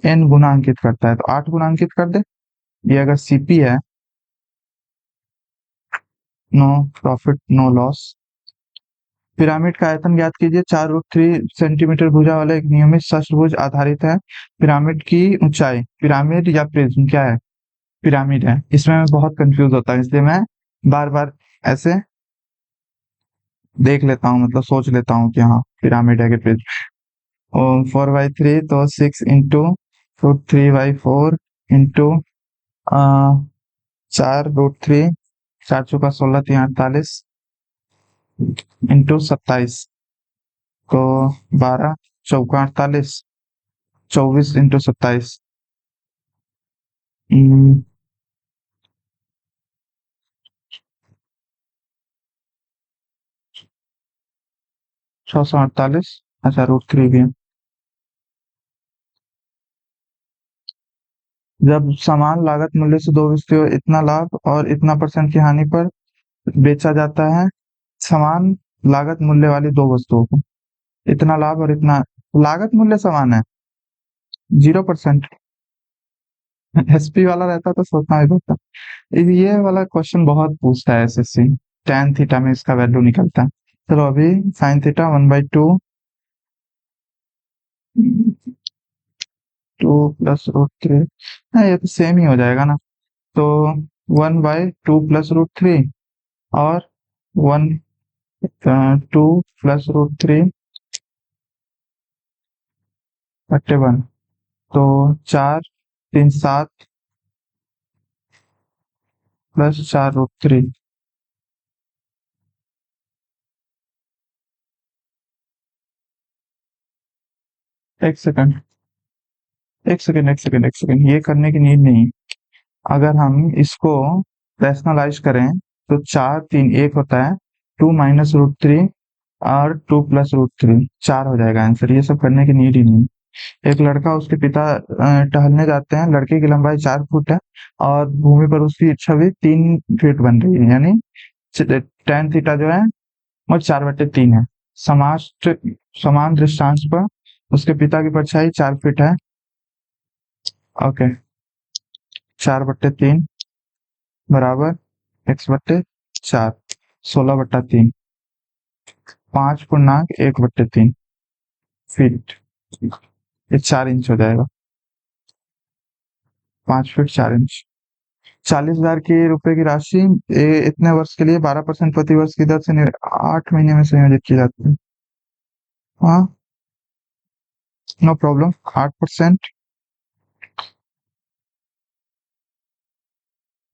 एन गुना अंकित करता है तो 8 गुना अंकित कर दे। ये अगर सीपी है, no profit no loss, pyramid का आयतन ज्ञात कीजिए। 4√3 सेंटीमीटर भुजा वाला एक नियमित षट्भुज आधारित है। पिरामिड की ऊंचाई, पिरामिड या प्रिज्म क्या है? पिरामिड है। इसमें मैं बहुत कंफ्यूज होता है, इसलिए मैं बार बार ऐसे देख लेता हूँ, मतलब सोच लेता हूँ कि हाँ पिरामिड है कि प्रिज्म। 4/3 तो 6 × √3/4 इंटू 4√3, 4 × 4 = 16, 3 × 48 इंटू 27 को 12 × 4 = 48, 24 × 27, 648। अच्छा, √3 भी है। जब समान लागत मूल्य से दो वस्तुएं इतना लाभ और इतना परसेंट की हानि पर बेचा जाता है, समान लागत मूल्य वाली दो वस्तुओं को, इतना लाभ और इतना, लागत मूल्य समान है, 0%। एसपी वाला रहता तो सोचना भी पड़ता। ये वाला क्वेश्चन बहुत पूछता है एसएससी। tan थीटा में इसका वैल्यू निकलता है। चलो अभी sin थीटा 1/2, 2 + √3, हाँ ये तो सेम ही हो जाएगा ना। तो 1/2 + √3 और 2 + √3/1, तो 4 3 7 + 4√3। एक सेकंड, एक सेकंड, ये करने की नीड नहीं। अगर हम इसको रैशनलाइज करें तो 4 3 1 होता है, 2 - √3 और 2 + √3, 4 हो जाएगा आंसर। ये सब करने की नीड ही नहीं। एक लड़का, उसके पिता टहलने जाते हैं, लड़के की लंबाई 4 फुट है और भूमि पर उसकी छवि 3 फीट बन रही है, यानी tan थीटा जो है वो 4/3 है। समाष्ट समान दृष्टांश पर उसके पिता की परछाई 4 फीट है। ओके, 4/3 बराबर x/4, 16/3, 5 × 1/3 फीट, ये 4 इंच हो जाएगा। 5 फीट 4 इंच। 40,000 की रुपए की राशि इतने वर्ष के लिए 12% प्रति वर्ष की दर से 8 महीने में संयोजित की जाती है। हाँ, नो प्रॉब्लम। 8%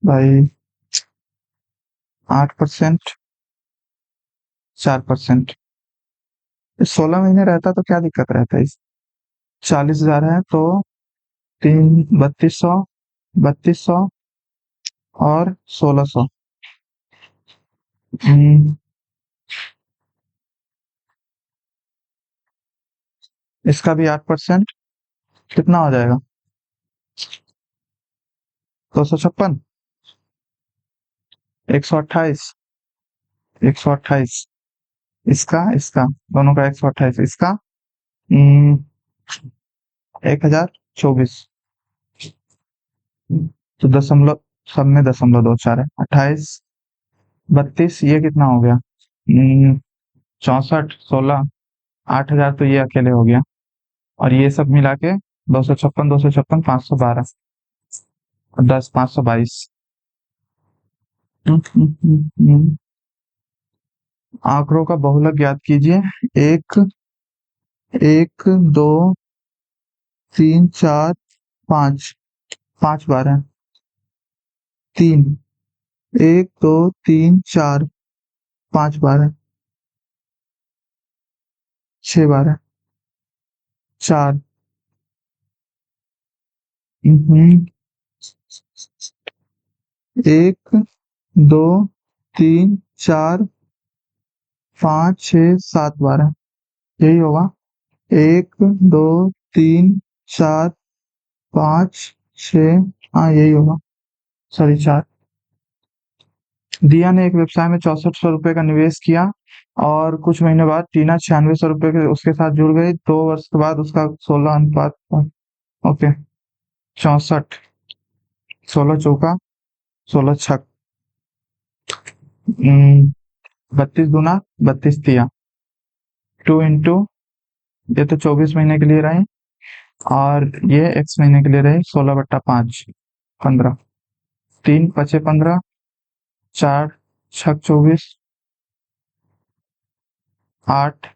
भाई, 8%, 4%, 16 महीने रहता तो क्या दिक्कत रहता है इस। 40,000 है तो 3200, 3200 और 1600। इसका भी 8%, कितना हो जाएगा? 256, 128, 128। इसका इसका दोनों का 128, इसका 1024। तो दशमलव, सब में दशमलव दो चार है। 28, 32, ये कितना हो गया? 64, 16, 8,000 तो ये अकेले हो गया, और ये सब मिला के 256, 256, 512 और 10, 522। आंकड़ों का बहुलक ज्ञात कीजिए। एक, 1 2 3 4 5, 5 बार है। 3, 1 2 3 4, 5 बार है। 6 बार है। 4, 1 2 3 4 5 6 7 बार है, यही होगा। 1 2 3 4 5 6, हाँ यही होगा, सॉरी 4। दिया ने एक व्यवसाय में 6400 रुपए का निवेश किया और कुछ महीने बाद टीना 9600 रुपए के उसके साथ जुड़ गई। 2 वर्ष के बाद उसका 16 अनुपात, ओके, 64, 16 चौका, 16 छक, 32 दूना 32 तिया, 2 इंटू, ये तो 24 महीने के लिए रही, और ये x महीने के लिए रही, 16/5, 15, 3 × 5 = 15, 4 × 6 = 24, 8,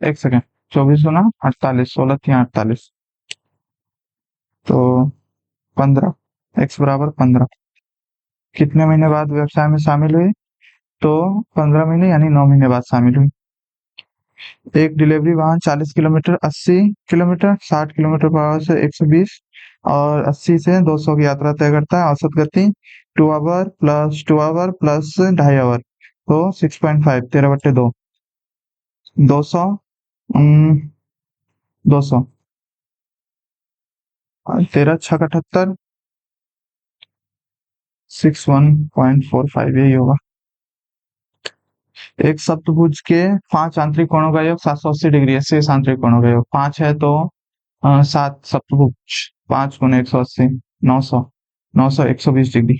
एक सेकेंड, 24 × 48, 16 × 3 = 48, तो 15, x बराबर 15। कितने महीने बाद व्यवसाय में शामिल हुई? तो 15 महीने यानी 9 महीने बाद शामिल हुई। एक डिलीवरी वाहन 40 kilometre, 80 kilometre, 60 kilometre per hour से 120 और 80 से 200 की यात्रा तय करता है। औसत गति 2 आवर प्लस 2.5 आवर, तो 6.5, 13/2, 200, 200, 13×6 = 78, 61.45 यही होगा। एक सप्तभुज के 5 आंतरिक कोणों का योग 780 डिग्री है। शेष आंतरिक कोणों का योग 5 है, तो 7 सप्तभुज, 5 × 180, 900, 900, 120 डिग्री।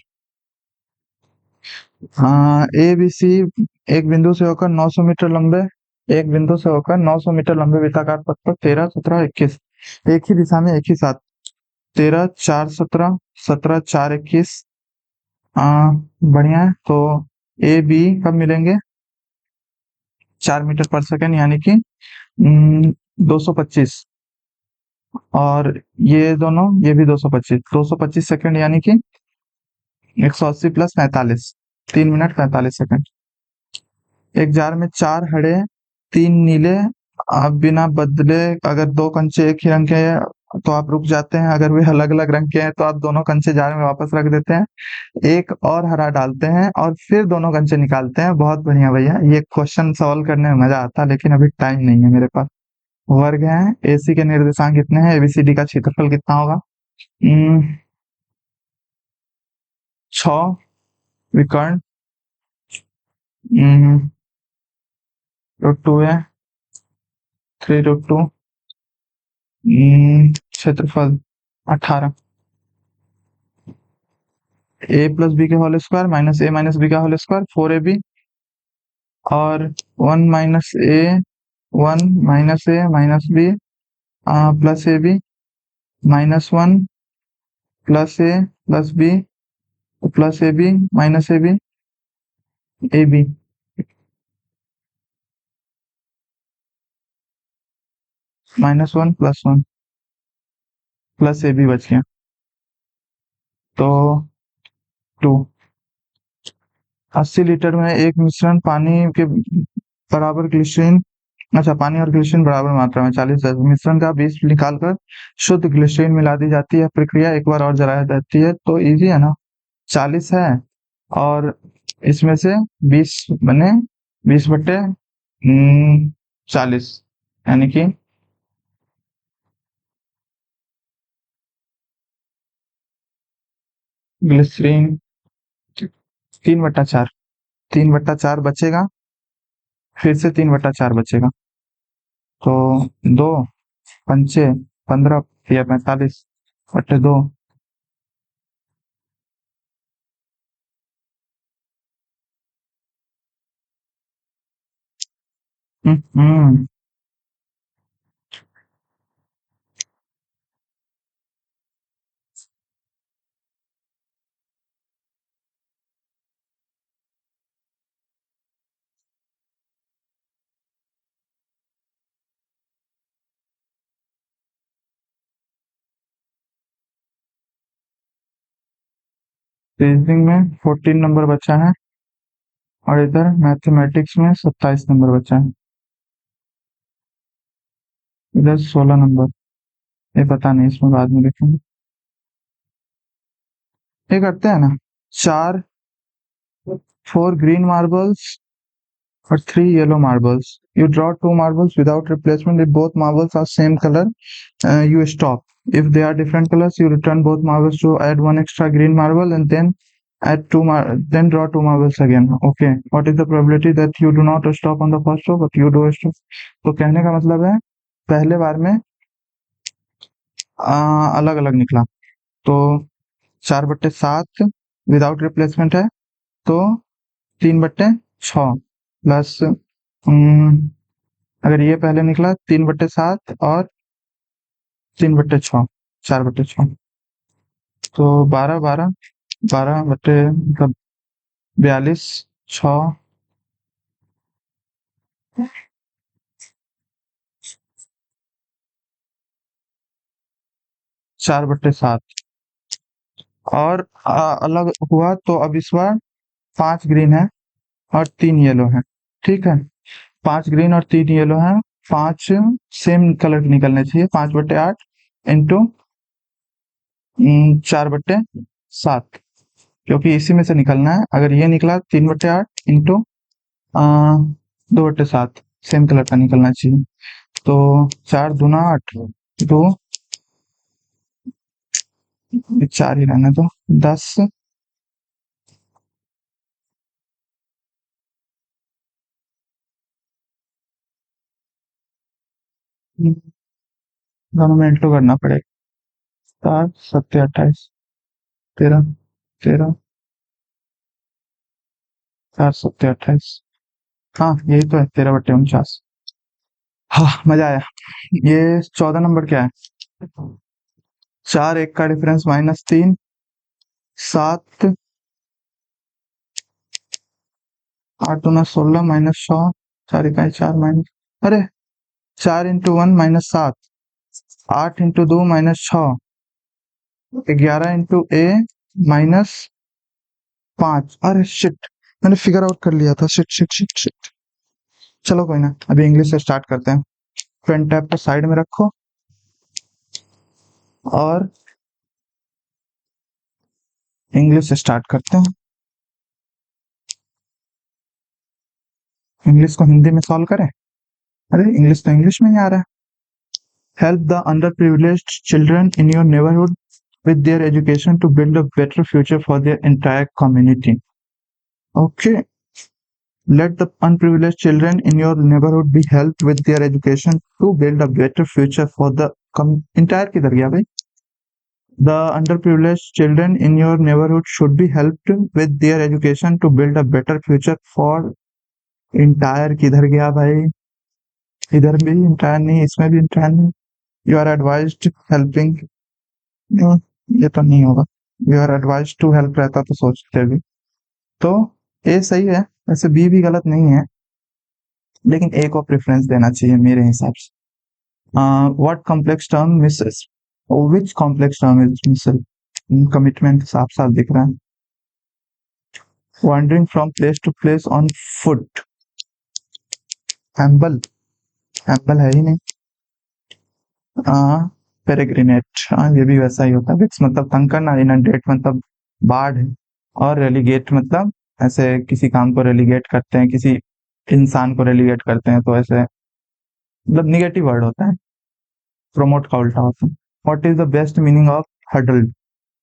ए बी सी एक बिंदु से होकर 900 मीटर लंबे, एक बिंदु से होकर 900 मीटर लंबे वृत्ताकार पथ पर 13, 17, 21 एक ही दिशा में एक ही साथ, 13, 4, 17, 17, 4, 21, बढ़िया है। तो ए बी कब मिलेंगे? 4 मीटर पर सेकेंड, यानी कि 225, और ये दोनों, ये भी 225, 225 सेकेंड, यानी कि 180 + 45, 3 मिनट 45 सेकेंड। एक जार में 4 हरे, 3 नीले, आप बिना बदले, अगर 2 कंचे एक ही रंग के हैं तो आप रुक जाते हैं, अगर वे अलग अलग रंग के हैं तो आप दोनों कंचे जार में वापस रख देते हैं, एक और हरा डालते हैं और फिर दोनों कंचे निकालते हैं। बहुत बढ़िया भैया, ये क्वेश्चन सॉल्व करने में मजा आता, लेकिन अभी टाइम नहीं है मेरे पास। वर्ग है, एसी के निर्देशांक कितने हैं, एबीसीडी का क्षेत्रफल कितना होगा? 6 विकर्ण, √2 है, 3√2, क्षेत्रफल 18, a + b के whole square minus a - b का होल स्क्वायर, 4ab, और 1 - a, 1 - a - b plus ab, -1 plus a plus b plus ab minus ab, ab, -1 +1 plus ab बच गया, तो 2। 80 लीटर में एक मिश्रण पानी के बराबर ग्लिसरीन, अच्छा, पानी और ग्लिसरीन बराबर मात्रा में 40 मिश्रण का 20 निकालकर शुद्ध ग्लिसरीन मिला दी जाती है। प्रक्रिया एक बार और जलाई जाती है, तो इजी है ना। 40 है और इसमें से 20 बने, 20/40, यानी कि ग्लिसरीन 3/4, 3/4 बचेगा, फिर से 3/4 बचेगा, तो 2 पंचे 15 या 45/2। हम्म, रीजनिंग में 14 नंबर बचा है, और इधर मैथमेटिक्स में 27 नंबर बचा है, इधर 16 नंबर, ये पता नहीं, इसमें बाद में देखेंगे। ये करते हैं ना, 4 4 green marbles or 3 yellow marbles. You draw 2 marbles without replacement. If both marbles are same color, you stop. If they are different colors, you return both marbles to add one extra green marble and then add then draw 2 marbles again. Okay. What is the probability that you do not stop on the first row but you do stop? तो कहने का मतलब है पहले बार में अलग अलग निकला, तो 4/7 विदाउट रिप्लेसमेंट है, तो 3/6 प्लस अगर ये पहले निकला 3/7 और 3/6, 4/6, तो 12 बटे मतलब 42, 6, 4/7 और अलग हुआ तो अब इस बार 5 ग्रीन है और 3 येलो है। ठीक है, 5 ग्रीन और 3 येलो है, 5 सेम कलर के निकलने चाहिए। 5/8 इंटू 4/7, क्योंकि इसी में से निकलना है। अगर ये निकला 3/8 इंटू 2/7, सेम कलर का निकलना चाहिए। तो 4 दूना 8, 2, 4 ही रहने दो, 10, दोनों में इंटू करना पड़ेगा। 7 7 28, 13, 13, 4 7 28, हाँ यही तो है, 13/49। हाँ मजा आया। ये 14 नंबर क्या है? 4 1 का डिफरेंस -3, 7 8 दूना 16 -6, 4 इकाई 4 माइनस, अरे 4 इंटू 1 -7, 8 इंटू 2 -6, 11 इंटू ए -5। अरे शिट, मैंने फिगर आउट कर लिया था। Shit shit shit shit. चलो कोई ना, अभी इंग्लिश से स्टार्ट करते हैं। फ्रंट टैब को साइड में रखो और इंग्लिश से स्टार्ट करते हैं। इंग्लिश को हिंदी में सॉल्व करें। अरे इंग्लिश तो इंग्लिश में ही आ रहा है। Help the under privileged children in your neighbourhood with their education to build a better future for their entire community. Okay, let the unprivileged children in your neighborhood be helped with their education to build a better future for the entire किधर गया भाई? The underprivileged children in your neighborhood should be helped with their education to build a better future for entire किधर गया भाई? इधर भी entire नहीं, इसमें भी entire नहीं। You are advised helping, ये तो नहीं होगा। You are advised to help रहता तो सोचते भी। तो ए सही है, वैसे बी भी गलत नहीं है, लेकिन ए को प्रेफरेंस देना चाहिए मेरे हिसाब से। What complex term misses, which complex term is missing? Commitment साफ साफ दिख रहा है। Wandering from place to place on foot, amble, amble है ही नहीं। पेरेग्रिनेट, ये भी वैसा ही होता है। विक्स मतलब तंग करना, इनंडेट मतलब बाढ़, और रेलीगेट मतलब ऐसे किसी काम को रेलीगेट करते हैं, किसी इंसान को रेलीगेट करते हैं, तो ऐसे मतलब निगेटिव वर्ड होता है। प्रमोट का उल्टा होता है। What is the best meaning of huddled?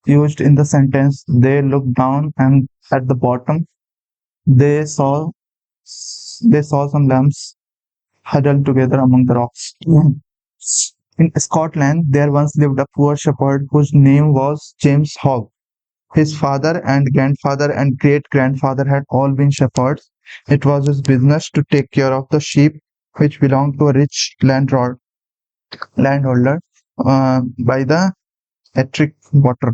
Used in the sentence they look down and at the bottom they saw they saw some lambs huddled together among the rocks. In Scotland, there once lived a poor shepherd whose name was James Hogg. His father and grandfather and great-grandfather had all been shepherds. It was his business to take care of the sheep, which belonged to a rich landholder by the Ettrick Water.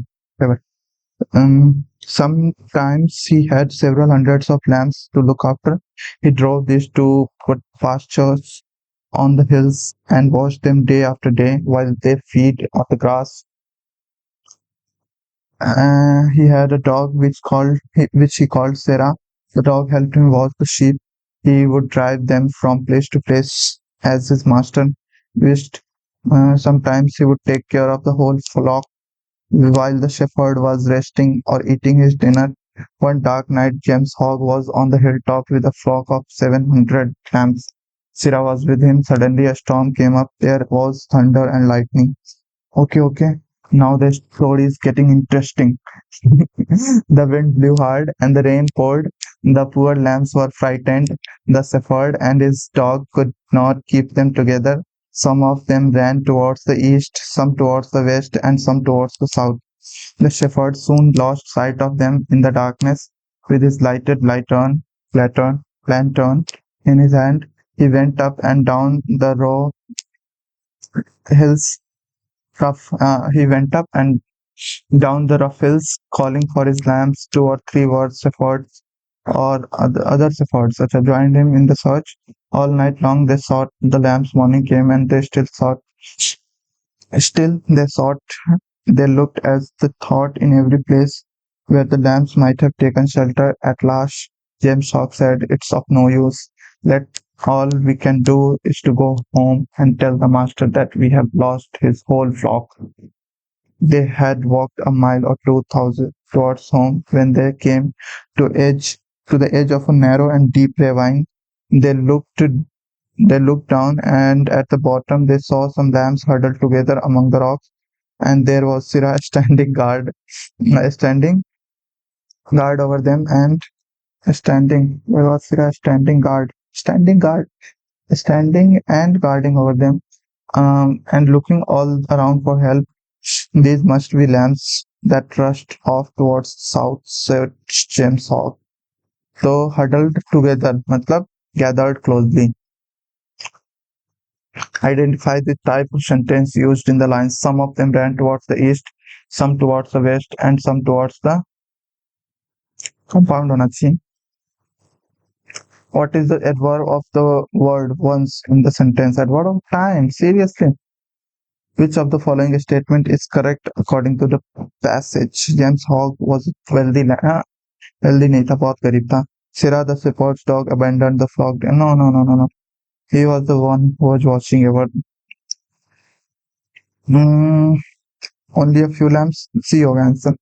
Sometimes he had several hundreds of lambs to look after. He drove these to pastures on the hills and watched them day after day while they feed on the grass. He had a dog which he called Sarah. The dog helped him watch the sheep. He would drive them from place to place as his master wished. Sometimes he would take care of the whole flock while the shepherd was resting or eating his dinner. One dark night, James Hogg was on the hilltop with a flock of 700 lambs. Sarah was with him. Suddenly, a storm came up. There was thunder and lightning. Okay. Now the story is getting interesting. The wind blew hard and the rain poured. The poor lambs were frightened. The shepherd and his dog could not keep them together. Some of them ran towards the east, some towards the west, and some towards the south. The shepherd soon lost sight of them in the darkness. With his lighted lantern in his hand, he went up and down the hills. He went up and down the rough hills, calling for his lambs. Two or three words shepherds or other shepherds such joined him in the search. All night long they sought the lambs. Morning came and they still sought. Still they sought. They looked as they thought in every place where the lambs might have taken shelter. At last, James Hawk said, "It's of no use. Let all we can do is to go home and tell the master that we have lost his whole flock." They had walked a mile or 2,000 towards home when they came to the edge of a narrow and deep ravine. They looked they looked down, and at the bottom they saw some lambs huddled together among the rocks, and there was Siraj standing guard over them, and standing there was Siraj standing and guarding over them, and looking all around for help. These must be lambs that rushed off towards south, said James Hawk. So huddled together, matlab gathered closely. Identify the type of sentence used in the lines. Some of them ran towards the east, some towards the west, and some towards the compound होना चाहिए. What is the adverb of the word once in the sentence? Adverb of time. Seriously. Which of the following statement is correct according to the passage? James Hogg was wealthy. Wealthy नहीं था, बहुत गरीब था. Sirah the shepherd's dog abandoned the flock. No, no, no, no, no. He was the one who was watching over. Hmm, only a few lambs. C होगा answer.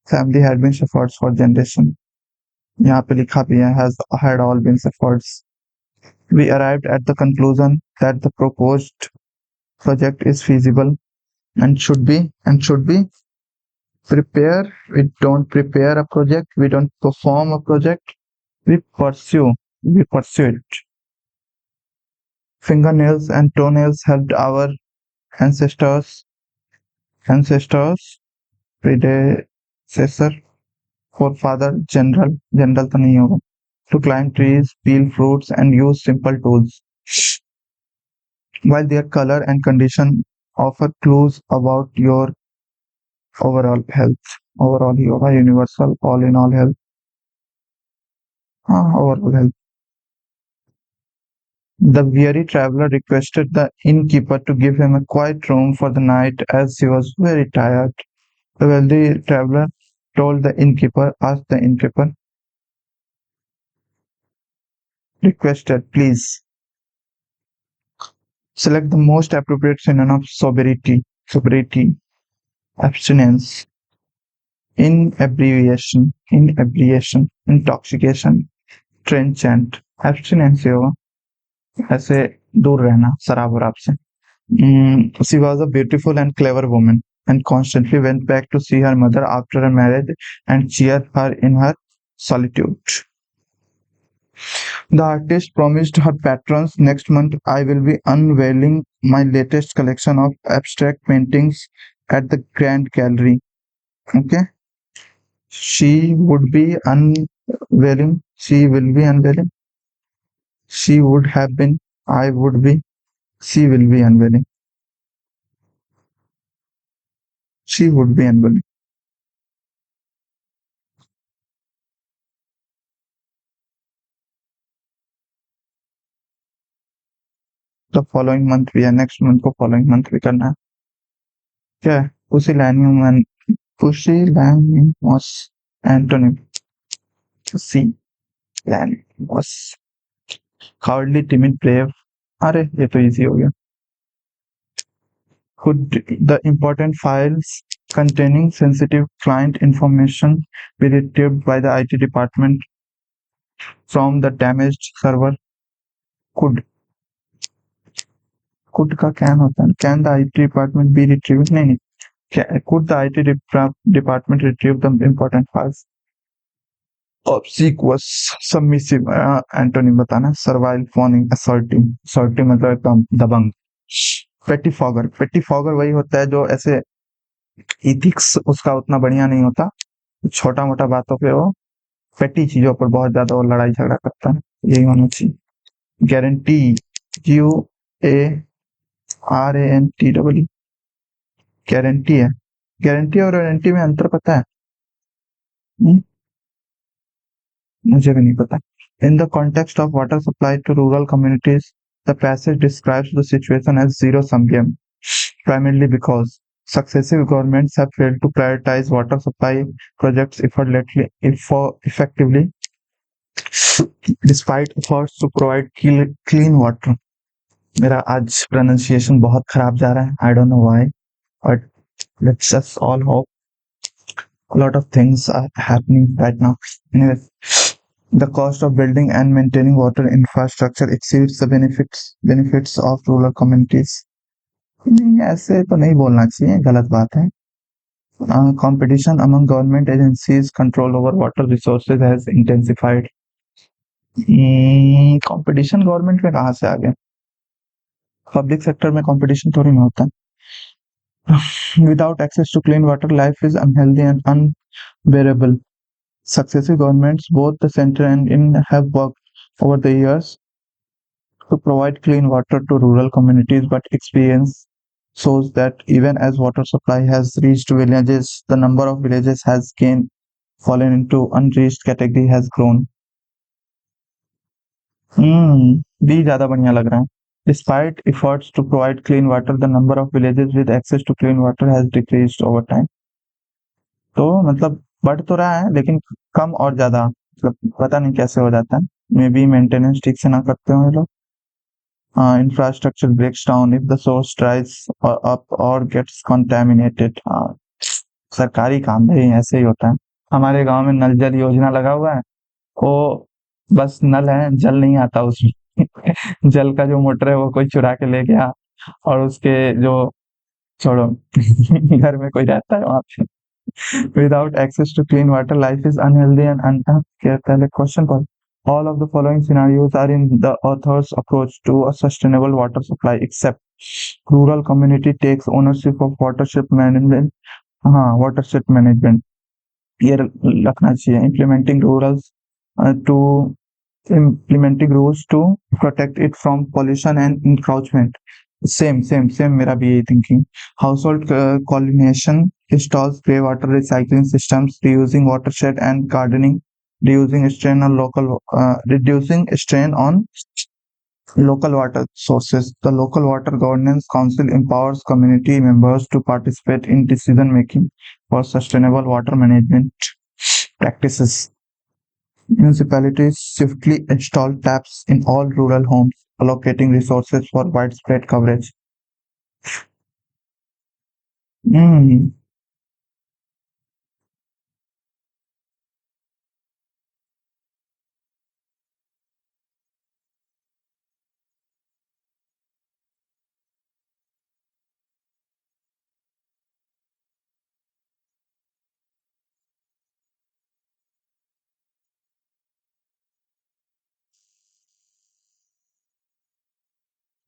Family had been shepherds for generation. यहाँ पे लिखा भी है has had all been shepherds. We arrived at the conclusion that the proposed project is feasible and should be prepare. We don't prepare a project, we don't perform a project, we pursue it. Fingernails and toenails helped our ancestors predecessor forefather general तो नहीं होगा, to climb trees, peel fruits and use simple tools. While their color and condition offer clues about your overall health. Overall ही होगा, universal all in all health. हाँ, overall health. The weary traveler requested the innkeeper to give him a quiet room for the night as he was very tired. The wealthy traveler asked the innkeeper, requested, please select the most appropriate synonym of sobriety, abstinence, inebriation, intoxication, trenchant. Abstinence होगा, ऐसे दूर रहना शराब वराब से. She was a beautiful and clever woman and constantly went back to see her mother after her marriage and cheer her in her solitude. The artist promised her patrons, next month I will be unveiling my latest collection of abstract paintings at the Grand Gallery. Okay. She would be unveiling. She will be unveiling. She would have been. I would be. She will be unveiling. She would be unveiling. The following month भी है, next month को following month भी करना है. क्या है? Pusillanimous antonym. Pusillanimous. Cowardly, timid, brave. अरे ये तो easy हो गया. Could the important files containing sensitive client information be retrieved by the IT department from the damaged server? Could का can होता है? Can the IT department be retrieved? नहीं. Could the IT department retrieve the important files? Obsequious, submissive, antonym बताना. Servile, fawning, assertive मतलब एकदम दबंग. Pettifogger वही होता है जो ऐसे इथिक्स उसका उतना बढ़िया नहीं होता। छोटा मोटा बातों पे वो पेटी चीजों पर बहुत ज्यादा वो लड़ाई झगड़ा करता है। यही होना चाहिए। गारंटी, GUARANTEE, गारंटी है। गारंटी और वारंटी में अंतर पता है? हम्म, मुझे भी नहीं पता। In the context of water supply to rural communities, the passage describes the situation as zero-sum game, primarily because successive governments have failed to prioritize water supply projects effectively, despite efforts to provide clean water. मेरा आज pronunciation बहुत खराब जा रहा है. I don't know why, but let's just all hope. A lot of things are happening right now. Anyways, the cost of building and maintaining water infrastructure exceeds the benefits of rural communities. नहीं, ऐसे तो नहीं बोलना चाहिए, गलत बात है। Competition among government agencies control over water resources has intensified. Competition government में कहाँ से आ गया? पब्लिक सेक्टर में कंपटीशन थोड़ी ना होता है। Without access to clean water, life is unhealthy and unbearable. Successive governments, both the center and in, have worked over the years to provide clean water to rural communities, but experience shows that even as water supply has reached villages, the number of villages has gained fallen into unreached category has grown. बी ज्यादा बढ़िया लग रहा है। Despite efforts to provide clean water, the number of villages with access to clean water has decreased over time. तो मतलब बढ़ तो रहा है लेकिन कम और ज्यादा, मतलब पता नहीं कैसे हो जाता है। मे बी मेंटेनेंस ठीक से ना करते हो ये लोग। Infrastructure breaks down if the source dries up or gets contaminated. सरकारी काम भाई ऐसे ही होता है। हमारे गांव में नल जल योजना लगा हुआ है, वो बस नल है, जल नहीं आता उसमें। जल का जो मोटर है वो कोई चुरा के ले गया, और उसके जो, छोड़ो। घर में कोई रहता है वहां पे। Without access to clean water, life is unhealthy and पहले क्वेश्चन पर, all of the following scenarios are in the author's approach to a sustainable water supply, except rural community takes ownership of watershed management. हाँ, watershed management ये रखना चाहिए। Implementing rules to protect it from pollution and encroachment. Same मेरा भी यही thinking. Household coordination installs grey water recycling systems, reusing watershed and gardening, reducing strain on local water sources. The local water governance council empowers community members to participate in decision making for sustainable water management practices. Municipalities swiftly install taps in all rural homes, allocating resources for widespread coverage. हम्म,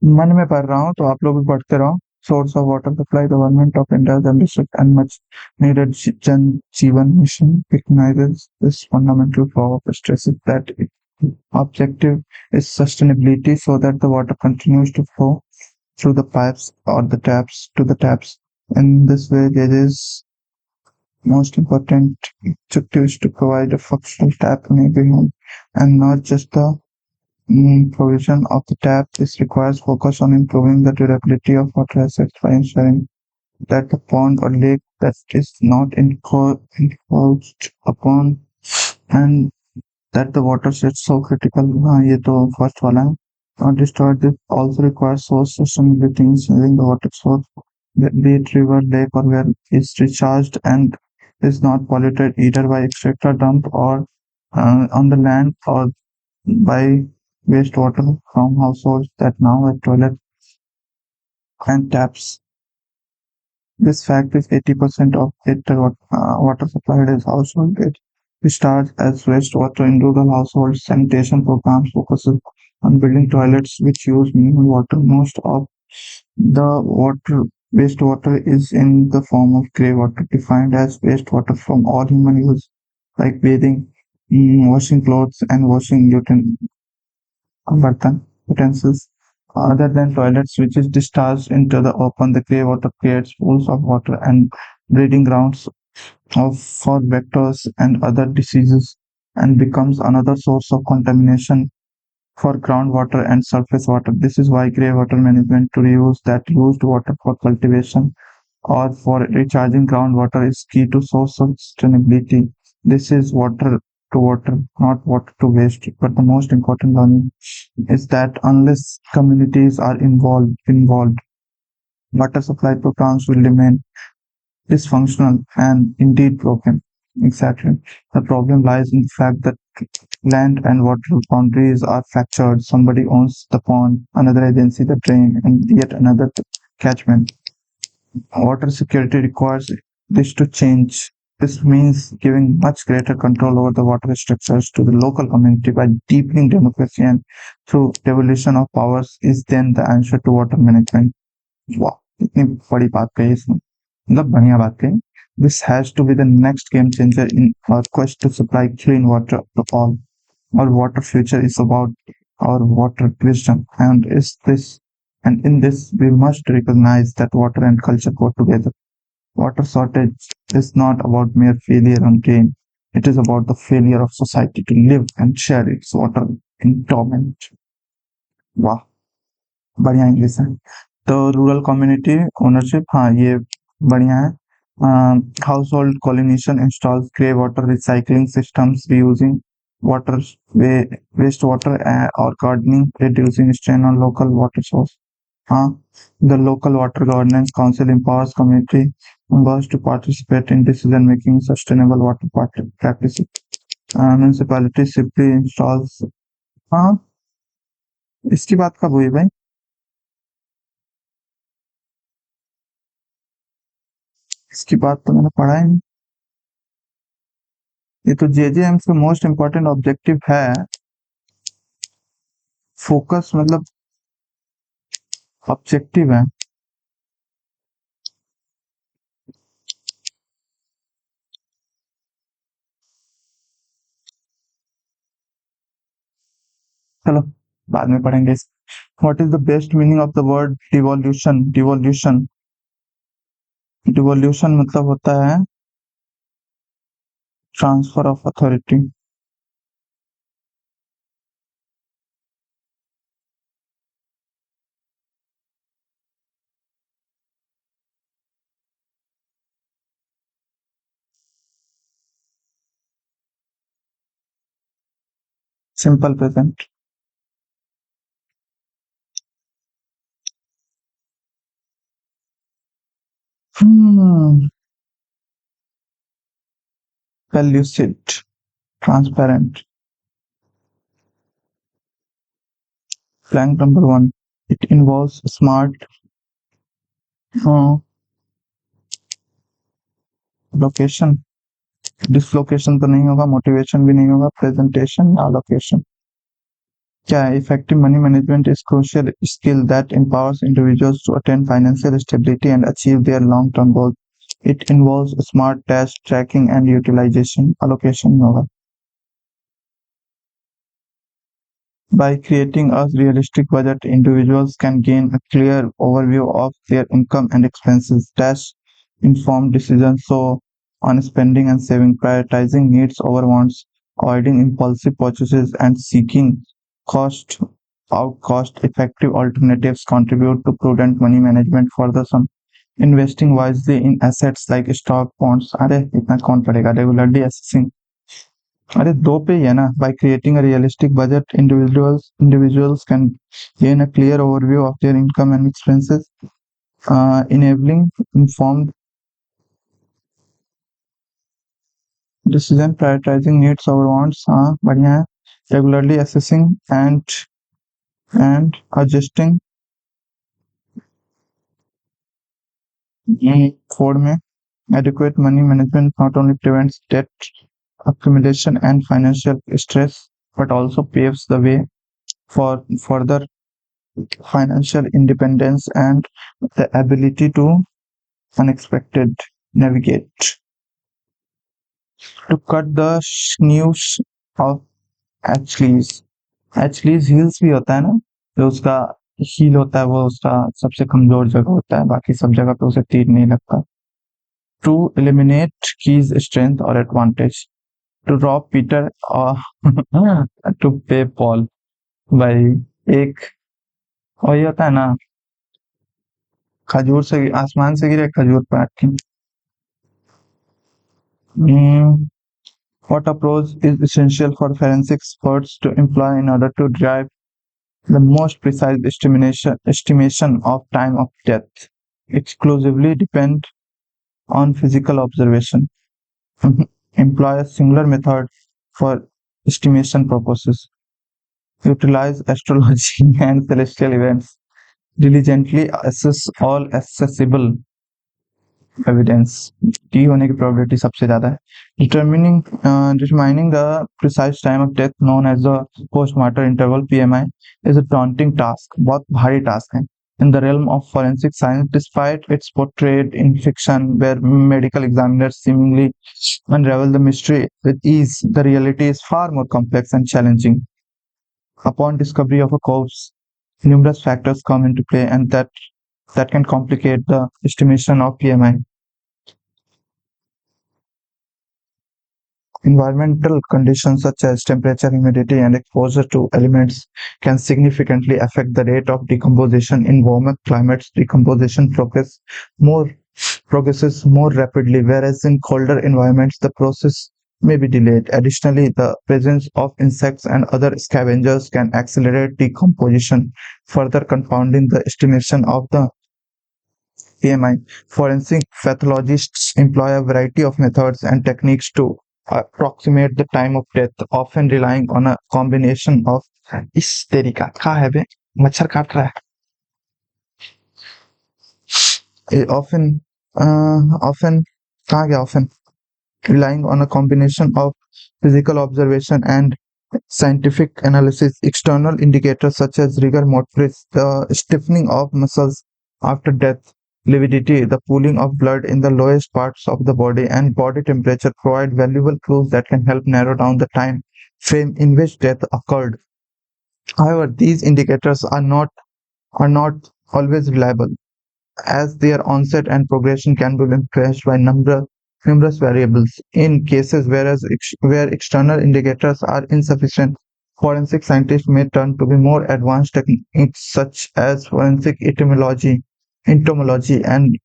मन में पढ़ रहा हूँ तो आप लोग भी पढ़ते रहो। Source of water supply, government of India district and much needed Jan Jeevan mission recognizes this fundamental flaw of stresses that its objective is sustainability so that the water continues to flow through the pipes or the taps to the taps. In this way, there is most important objective is to provide a functional tap in every home and not just the provision of the tap. This requires focus on improving the durability of water assets by ensuring that the pond or lake that is not encroached upon and that the watershed so critical. हाँ, ये तो first वाला है। Not destroyed. This also requires source sustainability, ensuring the water source, be it river, lake, or well, is recharged and is not polluted either by extractor dump or on the land or by wastewater from households that now have toilets and taps. This fact is 80% of water supplied is household. It starts as wastewater in rural households. Sanitation programs focuses on building toilets which use minimal water. Most of the water Wastewater is in the form of grey water, defined as wastewater from all human use, like bathing, washing clothes, and washing utensils. Other than toilets, which is discharged into the open, the grey water creates pools of water and breeding grounds for vectors and other diseases, and becomes another source of contamination for groundwater and surface water. This is why grey water management to reuse that used water for cultivation or for recharging groundwater is key to source of sustainability. This is water to water, not water to waste. But the most important learning is that unless communities are involved, water supply programs will remain dysfunctional and indeed broken. Exactly. The problem lies in the fact that land and water boundaries are fractured. Somebody owns the pond, another agency the drain, and yet another the catchment. Water security requires this to change. This means giving much greater control over the water structures to the local community by deepening democracy and through devolution of powers is then the answer to water management. वाह! इतनी बड़ी बात कही इसने, मतलब बढ़िया बात कही. This has to be the next game changer in our quest to supply clean water to all. Our water future is about our water wisdom, and in this we must recognize that water and culture go together. Water shortage is not about mere failure on gain. It is about the failure of society to live and share its water in torment. वाह! बढ़िया इंग्लिश है. तो रूरल कम्युनिटी ओनरशिप, हाँ ये बढ़िया है. Household coordination installs grey water recycling systems, reusing water wastewater or gardening, reducing strain on local water source. हाँ, the local water governance council empowers community members to participate in decision making sustainable water practices. Municipality simply installs. हाँ, इसकी बात कब हुई भाई? इसकी बात तो मैंने पढ़ा ही नहीं. ये तो जेजेएम का मोस्ट इम्पोर्टेंट ऑब्जेक्टिव है. फोकस मतलब ऑब्जेक्टिव है. चलो बाद में पढ़ेंगे. What is the best meaning of the word devolution? Devolution मतलब होता है transfer of authority. Simple present. pellucid, transparent. Blank number 1. It involves smart location. Dislocation तो नहीं होगा, मोटिवेशन भी नहीं होगा, प्रेजेंटेशन, allocation. क्या है? Effective money management is crucial skill that empowers individuals to attain financial stability and achieve their long-term goals. It involves smart task tracking and utilization. Allocation होगा. By creating a realistic budget, individuals can gain a clear overview of their income and expenses. Dash informed decisions so on spending and saving, prioritizing needs over wants, avoiding impulsive purchases, and seeking cost cost effective alternatives contribute to prudent money management. Further, some investing wisely in assets like stock, bonds. अरे इतना कौन पड़ेगा? Regularly assessing. अरे दो पे ही है ना. By creating a realistic budget, individuals can gain a clear overview of their income and expenses, enabling informed decision, prioritizing needs over wants. हाँ बढ़िया है. Regularly assessing and adjusting. Four में adequate money management not only prevents debt accumulation and financial stress but also paves the way for further financial independence, and the ability to unexpected navigate. To cut the news of Achilles. Achilles heels भी होता है ना, जो उसका हील होता है वो उसका सबसे कमजोर जगह होता है, बाकी सब जगह पे उसे तीर नहीं लगता। टू एलिमिनेट कीज स्ट्रेंथ और एडवांटेज, टू रॉब पीटर और टू पे पॉल। भाई एक वही होता है ना, खजूर से आसमान से गिरे खजूर पर अटकी। What approach is essential for forensic experts to employ in order to derive the most precise estimation of time of death? Exclusively depend on physical observation. Employ a singular method for estimation purposes. Utilize astrology and celestial events. Diligently assess all accessible evidence. T होने की प्रोबेबिलिटी सबसे ज्यादा है। Determining the precise time of death known as the postmortem interval PMI is a daunting task, बहुत भारी टास्क है। In the realm of forensic science, despite its portrayed in fiction where medical examiners seemingly unravel the mystery with ease, the reality is far more complex and challenging. Upon discovery of a corpse, numerous factors come into play and that can complicate the estimation of PMI. Environmental conditions such as temperature, humidity, and exposure to elements can significantly affect the rate of decomposition. In warmer climates, decomposition progresses more rapidly, whereas in colder environments, the process may be delayed. Additionally, the presence of insects and other scavengers can accelerate decomposition, further confounding the estimation of the PMI. Forensic pathologists employ a variety of methods and techniques to approximate the time of death, often relying on a combination of इस तेरी का कहाँ है बे, मच्छर काट रहा है। often कहाँ गया often relying on a combination of physical observation and scientific analysis. External indicators such as rigor mortis, the stiffening of muscles after death, lividity, the pooling of blood in the lowest parts of the body, and body temperature provide valuable clues that can help narrow down the time frame in which death occurred. However, these indicators are not always reliable, as their onset and progression can be influenced by numerous variables. In cases where external indicators are insufficient, forensic scientists may turn to more advanced techniques such as forensic entomology, and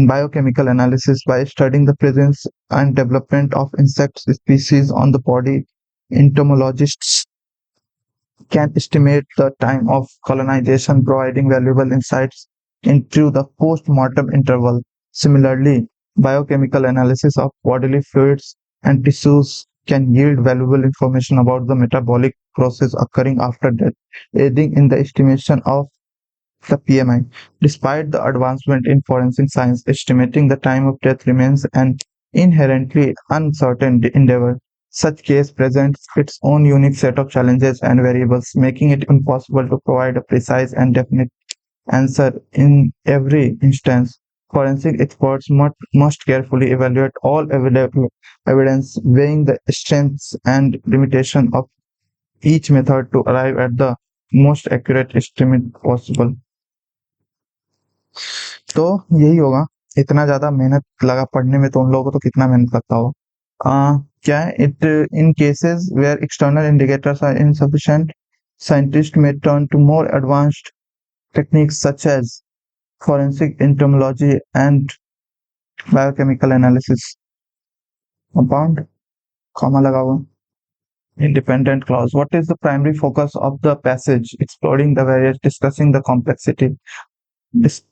biochemical analysis. By studying the presence and development of insect species on the body, entomologists can estimate the time of colonization, providing valuable insights into the post-mortem interval. Similarly, biochemical analysis of bodily fluids and tissues can yield valuable information about the metabolic process occurring after death, aiding in the estimation of the PMI. Despite the advancement in forensic science, estimating the time of death remains an inherently uncertain endeavor. Such case presents its own unique set of challenges and variables, making it impossible to provide a precise and definite answer in every instance. Forensic experts must carefully evaluate all evidence, weighing the strengths and limitations of each method to arrive at the most accurate estimate possible. तो यही होगा। इतना ज्यादा मेहनत लगा पढ़ने में तो उन लोगों को तो कितना मेहनत लगता होगा। क्या है, it in cases where external indicators are insufficient, scientists may turn to more advanced techniques such as forensic entomology and biochemical analysis. Compound, comma लगा हुआ। Independent clause. What is the primary focus of the passage? Exploring the various, discussing the complexity. Which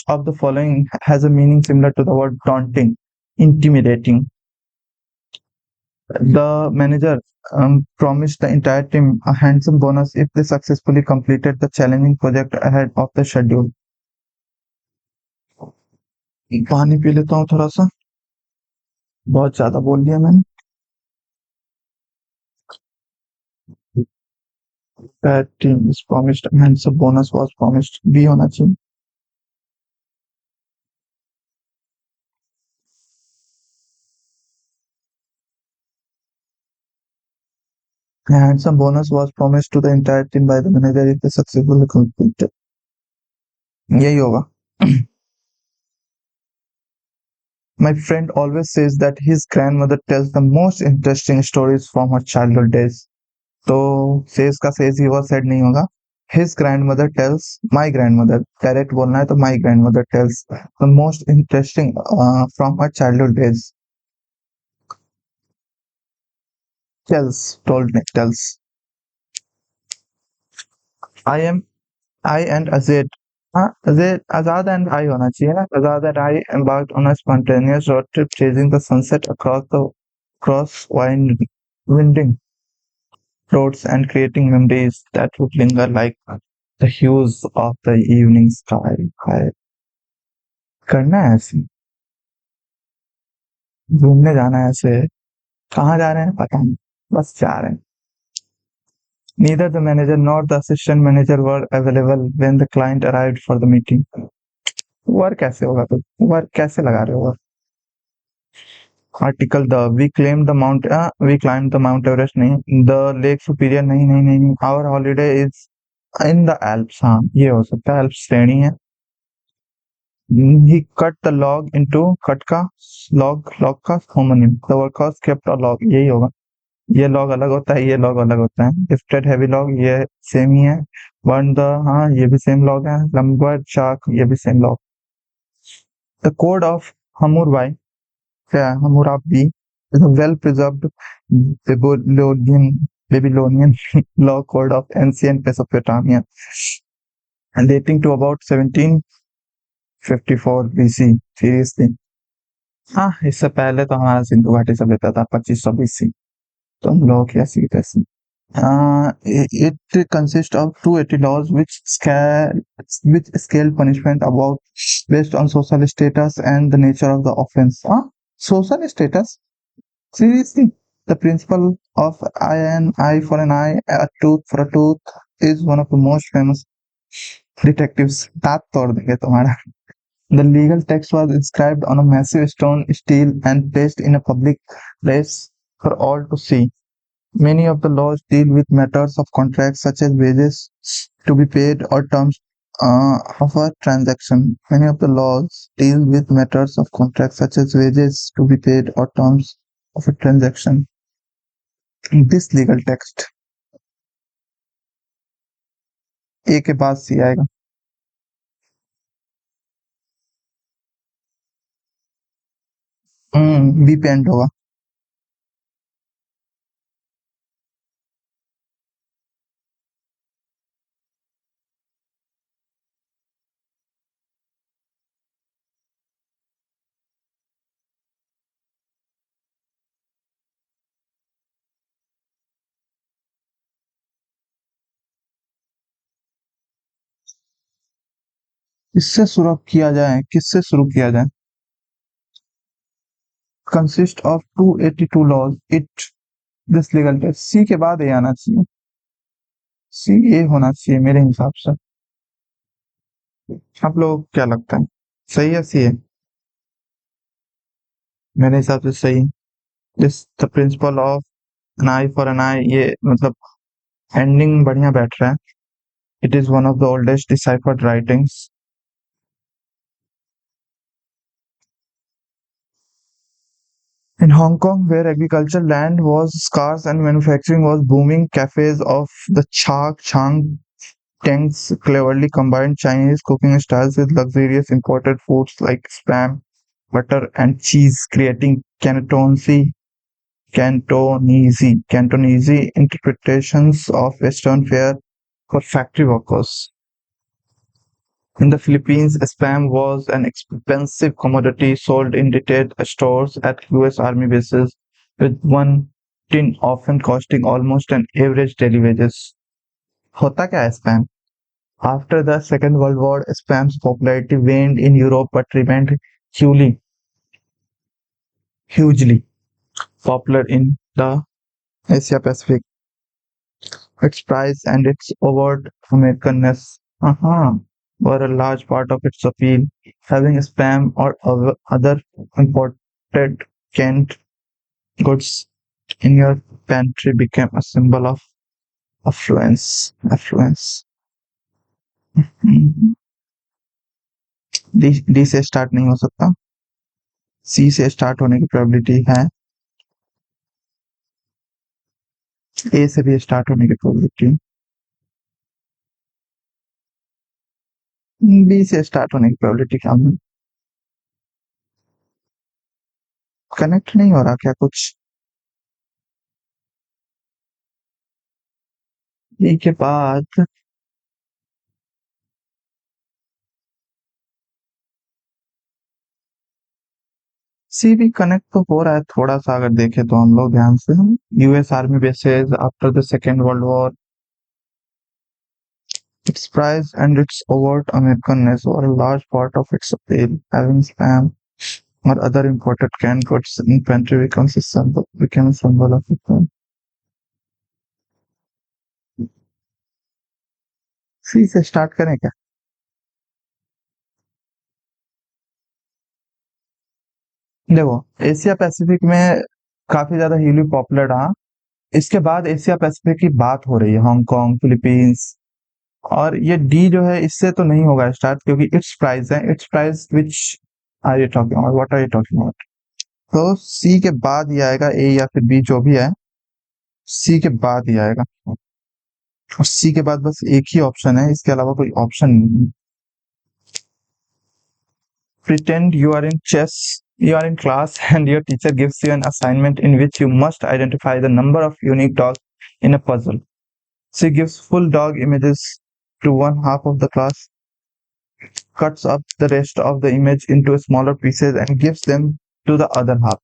of the following has a meaning similar to the word daunting? Intimidating. The manager promised the entire team a handsome bonus if they successfully completed the challenging project ahead of the schedule. पानी पी लेता हूँ थोड़ा सा, बहुत ज्यादा बोल दिया मैंने। That team is promised and some bonus was promised भी होना चाहिए. And some bonus was promised to the entire team by the manager if they successfully completed. यही होगा. My friend always says that his grandmother tells the most interesting stories from her childhood days. तो सेज का सेज ही हुआ सेड नहीं होगा. His grandmother tells my grandmother. Direct बोलना है तो my grandmother tells the most interesting from her childhood days. Told me tells. I am I and Azad. हाँ, Azad and I होना चाहिए ना. Azad and I embarked on a spontaneous road trip chasing the sunset across winding roads and creating memories that would linger like the hues of the evening sky. हाय, करना है ऐसे. घूमने जाना है ऐसे. कहाँ जा रहे हैं पता नहीं. बस जा रहे हैं. Neither the manager nor the assistant manager were available when the client arrived for the meeting. Work कैसे होगा तो वर्क कैसे लगा रहे हो. Article the we climb the Mount Everest नहीं. द लेक सुपीरियर नहीं नहीं नहीं नहीं. Our holiday is in the Alps. हाँ ये हो सकता है. एल्प्स श्रेणी है. He cut the log into. Cut का लॉग का homonym. The workers kept a log. यही होगा. ये लॉग अलग होता है. ये लॉग अलग होता है. लिफ्टेड हैवी लॉग ये सेम ही है. Burn the. हाँ ये भी सेम लॉग है. लंबर चाक ये भी same log. The code of Hammurabi क्या है Hammurabi is a well-preserved Babylonian law code of ancient Mesopotamia dating to about 1754 BC. Seriously. हाँ इससे पहले तो हमारा सिंधु घाटी सभ्यता था 2500 BC. तो हम लोग कैसी कैसी. It consists of 280 laws which scale punishment about based on social status and the nature of the offense. Social status. Seriously, the principle of an eye for an eye, a tooth for a tooth is one of the most famous detectives. दांत तोड़ देंगे तुम्हारा. The legal text was inscribed on a massive stone stele and placed in a public place for all to see. Many of the laws deal with matters of contracts such as wages to be paid or terms of a transaction. Many of the laws deal with matters of contracts such as wages to be paid or terms of a transaction. This legal text. ए के बाद सी आएगा. बी पे एंड होगा. किससे शुरू किया जाए. Consist of 282 laws. It this legal text. C के बाद ए आना चाहिए. सी ए होना चाहिए मेरे हिसाब से. आप लोग क्या लगता है सही है सी है. मेरे हिसाब से सही. This the principle of an eye for an eye. ये मतलब एंडिंग बढ़िया बैठ रहा है. It is one of the oldest deciphered writings. In Hong Kong, where agricultural land was scarce and manufacturing was booming, cafes of the Chang Tangs cleverly combined Chinese cooking styles with luxurious imported foods like spam, butter, and cheese, creating Cantonese interpretations of Western fare for factory workers. In the Philippines, spam was an expensive commodity sold in retail stores at US Army bases, with one tin often costing almost an average daily wages. होता क्या है spam? After the Second World War, spam's popularity waned in Europe but remained hugely popular in the Asia Pacific. its price and its overt Americanness were a large part of its appeal. Having spam or other imported canned goods in your pantry became a symbol of affluence. Affluence. D से स्टार्ट नहीं हो सकता, सी से स्टार्ट होने की प्रोबेबिलिटी है, ए से भी स्टार्ट होने की प्रोबेबिलिटी, बी से स्टार्ट होने की प्रोबेबिलिटी क्या है? कनेक्ट नहीं हो रहा क्या कुछ? बी के बाद सी भी कनेक्ट तो हो रहा है थोड़ा सा, अगर देखें तो हम लोग ध्यान से, US army bases after the second world war, its price and its overt Americanness were a large part of its appeal. Having spam or other imported canned goods in pantry became a symbol of it. सी से स्टार्ट करें क्या? देखो, एशिया पैसिफिक में काफी ज्यादा हीली पॉपुलर रहा। इसके बाद एशिया पैसिफिक की बात हो रही है, हांगकांग, फिलीपींस, और ये डी जो है इससे तो नहीं होगा स्टार्ट, क्योंकि इट्स प्राइस है, it's price which are you talking about, what are you talking about? तो सी के बाद ही आएगा, ए या फिर बी जो भी है, सी के बाद ही आएगा। और सी के बाद बस एक ही ऑप्शन है, इसके अलावा कोई ऑप्शन नहीं है। Pretend you are in chess, you are in class and your teacher gives you an assignment in which you must identify the number of unique dogs in a puzzle. She gives full dog images to one half of the class, cuts up the rest of the image into smaller pieces and gives them to the other half,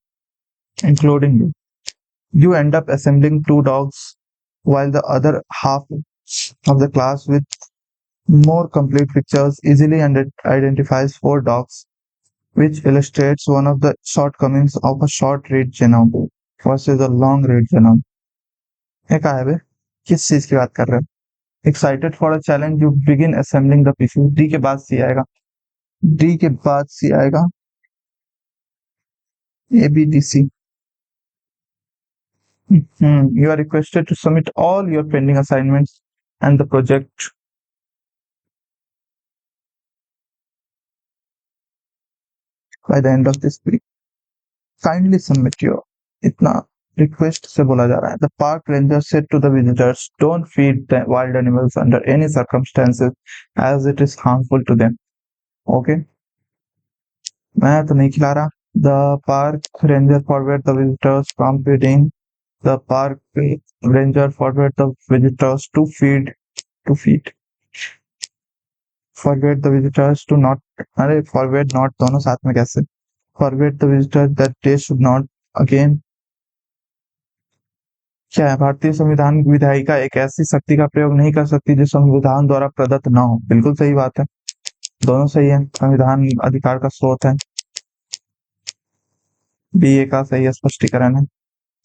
including you. You end up assembling two dogs while the other half of the class with more complete pictures easily identifies four dogs, which illustrates one of the shortcomings of a short read genome versus a long read genome. ये कहा है बे? किस चीज की बात कर रहे हो? Excited for a challenge, you begin assembling the pieces. D के बाद सी आएगा, डी के बाद सी आएगा, A B D C. You are requested to submit all your pending assignments and the project by the end of this week. Kindly submit your. इतना रिक्वेस्ट से बोला जा रहा है. The park ranger said to the visitors, don't feed the wild animals under any circumstances as it is harmful to them. Okay, मैं तो नहीं खिला रहा. The park ranger forbade the visitors from feeding. The park ranger forbade the visitors to feed. Forbade the visitors to not. अरे forbade not दोनों साथ में कैसे? Forbade the visitors that they should not again. क्या है? भारतीय संविधान विधायिका एक ऐसी शक्ति का प्रयोग नहीं कर सकती जो संविधान द्वारा प्रदत्त न हो. बिल्कुल सही बात है, दोनों सही है. संविधान अधिकार का स्रोत है. बी ए का सही स्पष्टीकरण है.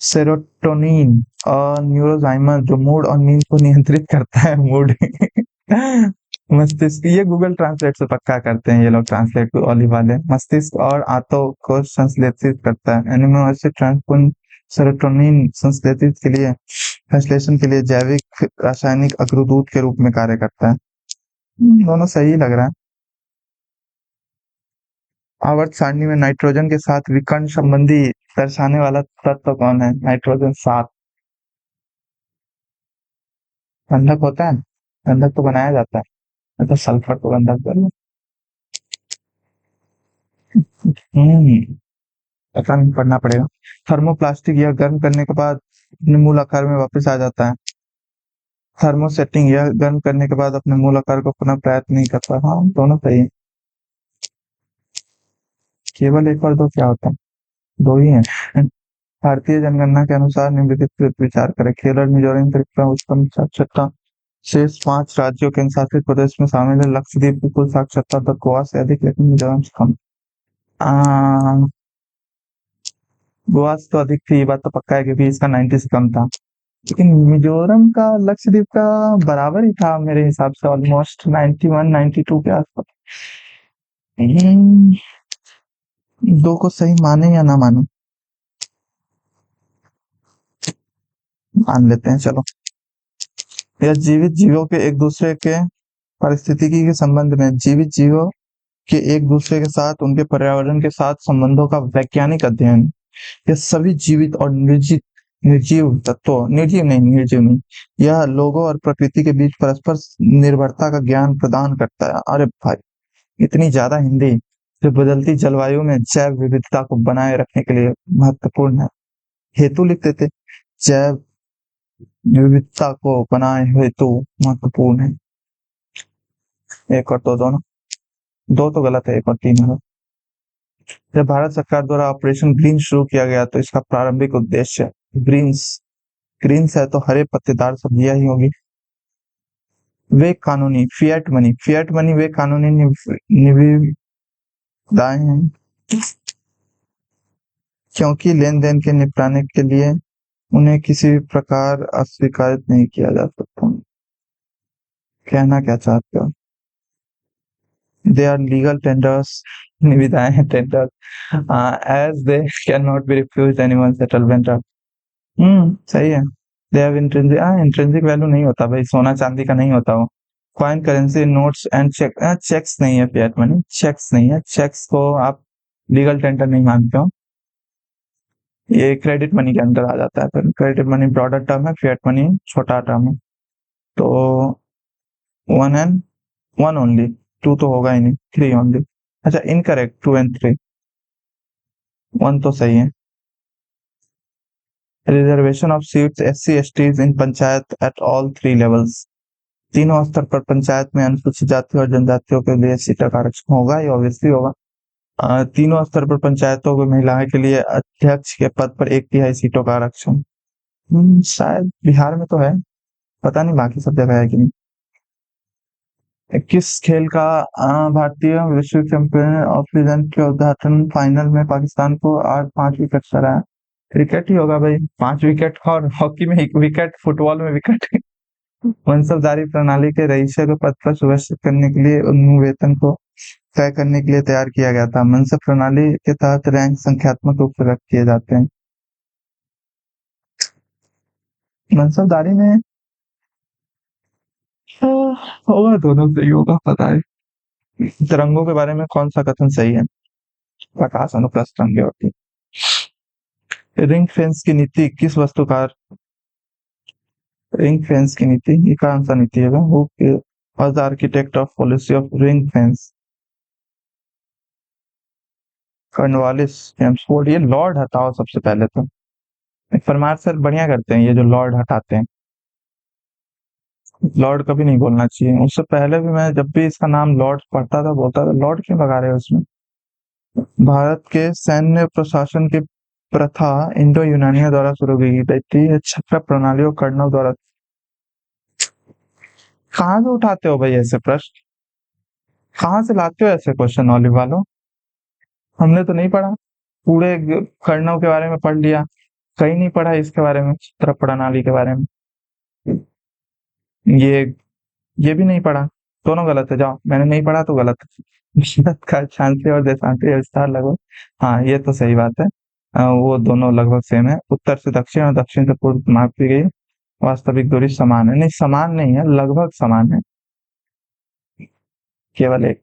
सेरोटोनिन न्यूरोजाइमर जो मूड और नींद को नियंत्रित करता है. मूड मस्तिष्क, ये गूगल ट्रांसलेट से पक्का करते हैं ये लोग, ट्रांसलेट वाली वाले. मस्तिष्क और आंतों को संश्लेषित करता है. एनिमो एसिड ट्रांसपोन सेरोटोनिन संश्लेषित के लिए, संश्लेषण के लिए जैविक रासायनिक अग्रदूत के रूप में कार्य करता है. दोनों सही लग रहा है. आवर्त सारणी में नाइट्रोजन के साथ विकर्ण संबंधी दर्शाने वाला तत्व कौन है? नाइट्रोजन 7. गंधक होता है, गंधक तो बनाया जाता है, मतलब सल्फर को गंधक कर लो. पता नहीं, पढ़ना पड़ेगा. थर्मोप्लास्टिक यह गर्म करने के बाद अपने मूल आकार में वापस आ जाता है. थर्मोसेटिंग यह गर्म करने के बाद अपने मूल आकार को पुनः प्राप्त नहीं करता. हाँ, दोनों सही है. केवल एक और दो क्या होता है? दो ही है. भारतीय जनगणना के अनुसार निम्नलिखित पर विचार करें. केरल, मिजोरम, त्रिपुरा, उत्तम साक्षरता शेष 5 राज्यों के शासित प्रदेश में शामिल है. लक्षद्वीप की कुल साक्षरता दर गोवा से अधिक लेकिन मिजोरम से कम. गोवा से तो अधिक थी, ये बात तो पक्का है क्योंकि इसका 90 से कम था. लेकिन मिजोरम का लक्षद्वीप का बराबर ही था मेरे हिसाब से, ऑलमोस्ट 91 92 के आसपास। हम्म, दो को सही माने या ना माने, मान लेते हैं चलो। यह जीवित जीवों के एक दूसरे के पारिस्थितिकी के संबंध में जीवित जीवों के एक दूसरे के साथ उनके पर्यावरण के साथ संबंधों का वैज्ञानिक अध्ययन। यह सभी जीवित और निर्जीव निर्जीव तत्वों निर्जीव नहीं निर्जीव नहीं, यह लोगों और प्रकृति के बीच परस्पर निर्भरता का ज्ञान प्रदान करता है। अरे भाई, इतनी ज्यादा हिंदी जो बदलती जलवायु में जैव विविधता को बनाए रखने के लिए महत्वपूर्ण है। हेतु लिख देते, जैव विविधता को बनाए हेतु महत्वपूर्ण है। एक और दो, दोनों दो तो गलत है, एक और तीन है। जब भारत सरकार द्वारा ऑपरेशन ग्रीन शुरू किया गया तो इसका प्रारंभिक उद्देश्य ग्रीन्स ग्रीन्स है तो हरे पत्तेदार सब्जियां ही होगी। वे कानूनी फिएट मनी वे कानूनी निविदाएं हैं क्योंकि लेन देन के निपटाने के लिए उन्हें किसी भी प्रकार अस्वीकारित नहीं किया जा सकता। कहना क्या चाहते हो? दे आर लीगल टेंडर्स, निविदाएं हैं tender, as they can not be refuse anyone settlement. सही है। दे हैव इंट्रिंसिक वैल्यू नहीं होता भाई, सोना चांदी का नहीं होता वो। Coin currency notes and cheques नहीं है, फिएट मनी चेक्स नहीं है, चेक्स को आप लीगल टेंडर नहीं मानते हो। ये क्रेडिट मनी के अंदर आ जाता है, फिर क्रेडिट मनी ब्रॉडर टर्म है, फिएट मनी छोटा टर्म है। तो 1 ओनली, 2 तो होगा ही नहीं, 3 ओनली। अच्छा इनकरेक्ट, 2 एंड 3, 1 तो सही है। Reservation of seats SC STs in panchayat at all 3 levels. तीनों स्तर पर पंचायत में अनुसूचित जाति और जनजातियों के लिए सीटों का आरक्षण होगा, ये ऑब्वियसली होगा। तीनों स्तर पर पंचायतों को महिलाओं के लिए अध्यक्ष के पद पर 1/3 सीटों का आरक्षण। शायद बिहार में तो है, पता नहीं बाकी सब जगह है कि नहीं। किस खेल का भारतीय विश्व चैंपियन ऑफ लीजेंड के उद्घाटन फाइनल में पाकिस्तान को आज 5 विकेट से हराया? क्रिकेट ही होगा भाई, 5 विकेट, और हॉकी में 1 विकेट, फुटबॉल में विकेट। मनसबदारी प्रणाली के रईसों के पद पर सुव्यवस्थित करने के लिए उन्हें वेतन को तय करने के लिए तैयार किया गया था। मनसब प्रणाली के तहत रैंक संख्यात्मक रूप से व्यक्त किए जाते हैं। मनसबदारी में होगा, दोनों सही होगा, पता है। तरंगों के बारे में कौन सा कथन सही है? प्रकाश अनुप्रस्थ तरंगे होती है। रिंग फेंस की नीति किस वास्तुकार? रिंग फेंस की नीति, ये कौन सा नीति है? वो was the architect of policy of ring fence? Cornwallis James Ford. ये लॉर्ड हटाओ सबसे पहले तो। परमार सर बढ़िया करते हैं ये जो लॉर्ड हटाते हैं, लॉर्ड कभी नहीं बोलना चाहिए। उससे पहले भी मैं जब भी इसका नाम लॉर्ड पढ़ता था बोलता था लॉर्ड क्यों लगा रहे हो उसमें। भारत के सैन्य प्रशासन की प्रथा इंडो यूनानियों द्वारा शुरू की गई थी। ये छक्का प्रणालियों कर्नल द्वारा। कहाँ से उठाते हो भाई ऐसे प्रश्न, कहाँ से लाते हो ऐसे क्वेश्चन नॉलेज वालों? हमने तो नहीं पढ़ा, पूरे कर्नल के बारे में पढ़ लिया, कहीं नहीं पढ़ा इसके बारे में, चित्र प्रणाली के बारे में। ये ये भी नहीं पढ़ा, दोनों गलत है। जाओ, मैंने नहीं पढ़ा तो गलत है। विश्वनाथ का शांति और देशांति विस्तार लगभग, हाँ ये तो सही बात है। वो दोनों लगभग सेम है। उत्तर से दक्षिण और दक्षिण से पूर्व मापी गई वास्तविक दूरी समान है, नहीं समान नहीं है, लगभग समान है, केवल एक।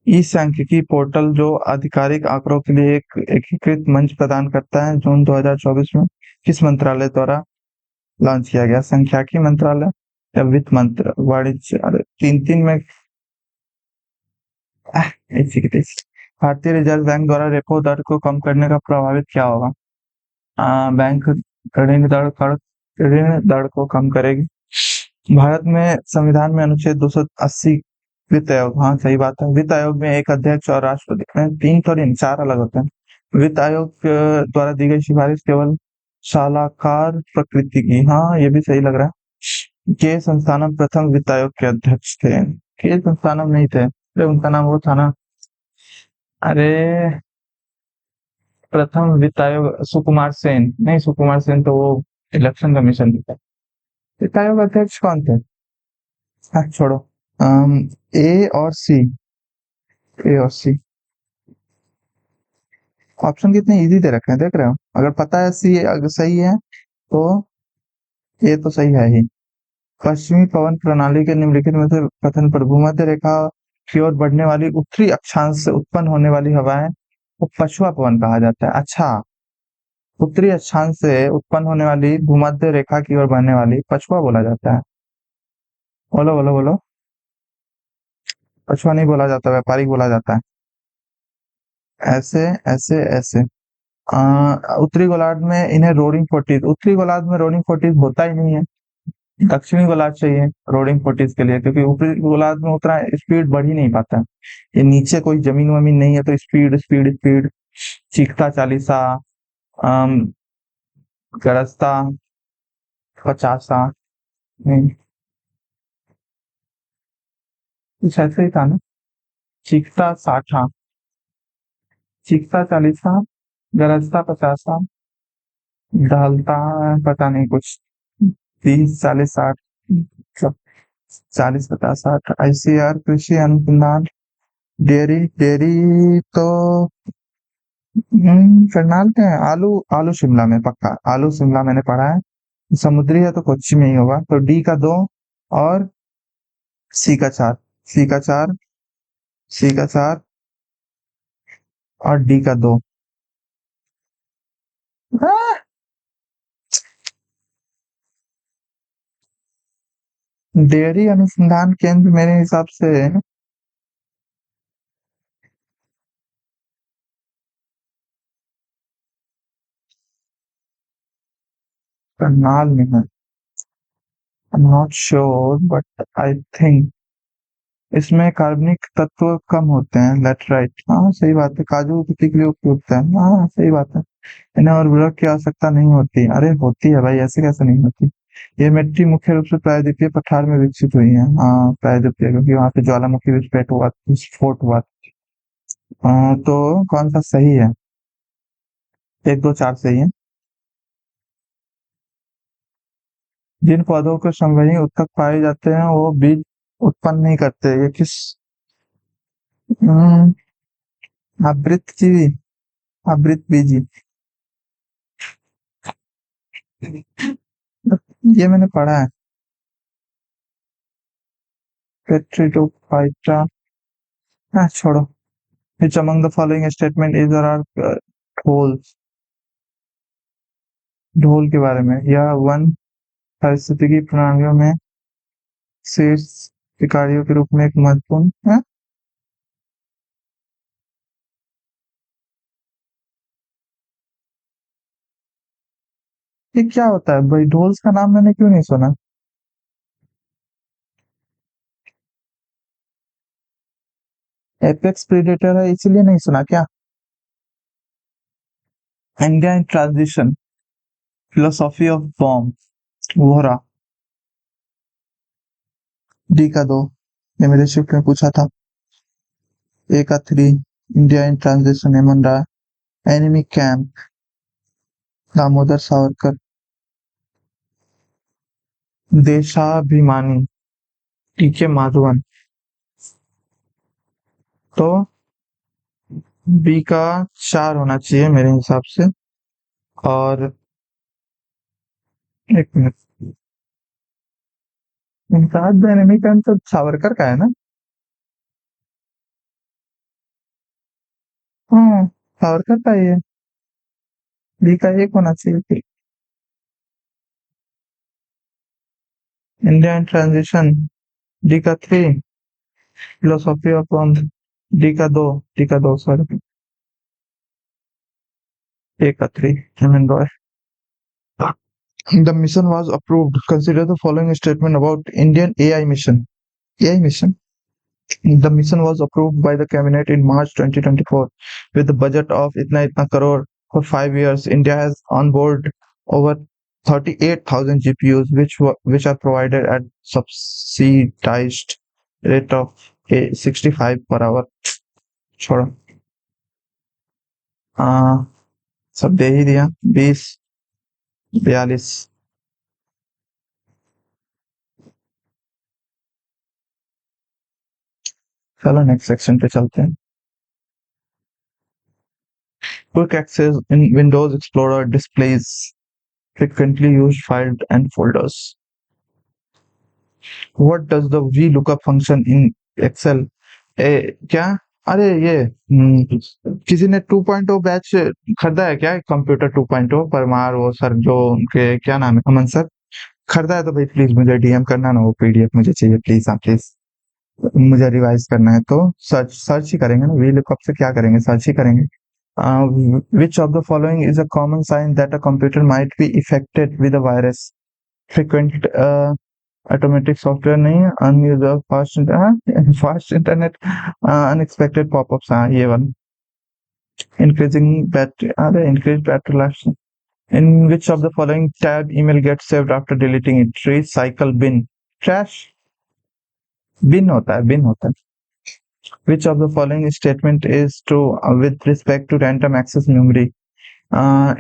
ई सांख्यिकी पोर्टल जो आधिकारिक आंकड़ों के लिए एक एकीकृत मंच प्रदान करता है, जून 2024 में किस मंत्रालय द्वारा लॉन्च किया गया? सांख्यिकी मंत्रालय या वित्त मंत्र, वाणिज्य, अरे 3 में ऐसी की तैसी। भारतीय रिजर्व बैंक द्वारा रेपो दर को कम करने का प्रभावित क्या होगा? बैंक ऋण दर को कम करेगी। भारत में संविधान में अनुच्छेद 280 वित्त आयोग, हाँ सही बात है। वित्त आयोग में एक अध्यक्ष और राष्ट्रपति, 3 थोड़ी नहीं 4 अलग होते हैं। वित्त आयोग द्वारा दी गई सिफारिश केवल सलाहकार प्रकृति की, हाँ ये भी सही लग रहा है। के संस्थानम प्रथम वित्त आयोग के अध्यक्ष थे? के संस्थानम नहीं थे, अरे उनका नाम वो था ना, अरे प्रथम वित्त आयोग सुकुमार सेन, नहीं सुकुमार सेन तो वो इलेक्शन कमीशन भी था। वित्त आयोग अध्यक्ष कौन थे? छोड़ो। ए और सी। ए और सी। ऑप्शन कितने इजी दे रखे हैं, देख रहे हो? अगर पता है सी अगर सही है तो ये तो सही है ही। पश्चिमी पवन प्रणाली के निम्नलिखित में से कथन पर भूमध्य रेखा की ओर बढ़ने वाली उत्तरी अक्षांश से उत्पन्न होने वाली हवाएं को पछुआ पवन कहा जाता है। अच्छा, उत्तरी अक्षांश से उत्पन्न होने वाली भूमध्य रेखा की ओर बढ़ने वाली पछुआ बोला जाता है। बोलो बोलो बोलो। पछुआ नहीं बोला जाता, व्यापारिक बोला जाता है। ऐसे ऐसे ऐसे। उत्तरी गोलार्ध में इन्हें रोडिंग फोर्टीज, उत्तरी गोलार्ध में रोडिंग फोर्टीज होता ही नहीं है। दक्षिणी गोलार्ध चाहिए रोडिंग फोर्टीज के लिए, क्योंकि ऊपरी गोलार्ध में उतना स्पीड बढ़ ही नहीं पाता है। ये नीचे कोई जमीन वमीन नहीं है तो स्पीड स्पीड स्पीड। चीखता चालीसा, अम, गरजता पचासा। नहीं, कुछ ऐसे ही था ना। चीखता साठा, चीखता चालीसा, गरजता पचासा, ढलता पता नहीं कुछ। 30 40 60, सब 40 50 60। आईसीआर कृषि अनुसंधान, डेयरी डेयरी तो करनाल में है। आलू, आलू शिमला में पक्का, आलू शिमला मैंने पढ़ा है। समुद्री है तो कोच्चि में ही होगा, तो डी का 2 और सी का 4। सी का 4, सी का 4 और डी का 2। डेयरी अनुसंधान केंद्र मेरे हिसाब से करनाल में है। I am not sure but I think इसमें कार्बनिक तत्व कम होते हैं। लेटराइट, हाँ सही बात है। काजू की के लिए उपयुक्त है, हाँ सही बात है। इन्हें उर्वरक की आवश्यकता नहीं होती। अरे होती है भाई, ऐसे कैसे नहीं होती। ये मिट्टी मुख्य रूप से प्रायद्वीपीय पठार में विकसित हुई है। हाँ प्रायद्वीपीय, क्योंकि वहां पे ज्वालामुखी विस्फोट हुआ। तो कौन सा सही है? 1 2 4 सही है। जिन पौधों के संवहनी उत्तक पाए जाते हैं वो बीज उत्पन्न नहीं करते। ये किस हम्म, आवृतजीवी, आवृतबीजी। ये मैंने पढ़ा है। पेट्रिडोफाइटा। हाँ छोड़ो। Which among the following statement is or are ढोल, ढोल के बारे में? यह वन पारिस्थितिकी प्रणालियों में शीर्ष शिकारियों के रूप में एक महत्वपूर्ण है। ये क्या होता है भाई? ढोल्स का नाम मैंने क्यों नहीं सुना? एपेक्स प्रेडेटर है इसलिए नहीं सुना क्या? India in transition, philosophy of bomb, Vohra. D का 2, ये मेरे शिफ्ट में पूछा था। ए का 3, India in transition, M N Roy. Enemy camp, Damodar Savarkar. Deshabhimani, T K Madhavan. तो बी का 4 होना चाहिए मेरे हिसाब से। और एक मिनट, इम्तियाज एनिमी कैंप तो सावरकर का है ना? हाँ सावरकर का ही है। बी का 1 होना चाहिए। इंडिया इन ट्रांजिशन, डी का 3, फिलोसॉफी ऑफ बॉम्ब, डी का 2, डी का 2 सॉरी। ए का 3, हेमन Roy. The mission was approved. Consider the following statement about Indian AI mission. AI mission. The mission was approved by the cabinet in March 2024 with the budget of itna crore for 5 years. India has on board over 38,000 GPUs, which are provided at subsidized rate of 65 per hour. छोड़ो, सब दे ही दिया। 20 42। चलो नेक्स्ट सेक्शन पे चलते हैं। Quick access in Windows explorer displays frequently used files and folders. What does the VLOOKUP function in Excel? क्या? अरे ये किसी ने 2.0 बैच खरीदा है क्या? कंप्यूटर 2.0 परमार वो सर जो उनके क्या नाम है, अमन सर खरीदा है तो भाई प्लीज मुझे डीएम करना ना, वो पीडीएफ मुझे चाहिए प्लीज। हाँ प्लीज, मुझे रिवाइज करना है तो सर्च सर्च ही करेंगे ना, VLOOKUP से क्या करेंगे, सर्च ही करेंगे। Which of the following is a common sign that a computer might be affected with a virus? Frequent automatic software नहीं, unused fast internet, unexpected pop-ups, हाँ ये वाला। Increasing battery, अरे increased battery life। In which of the following tab email gets saved after deleting it? Recycle bin, trash, bin होता है, bin होता है। Which of the following statement is true with respect to random access memory?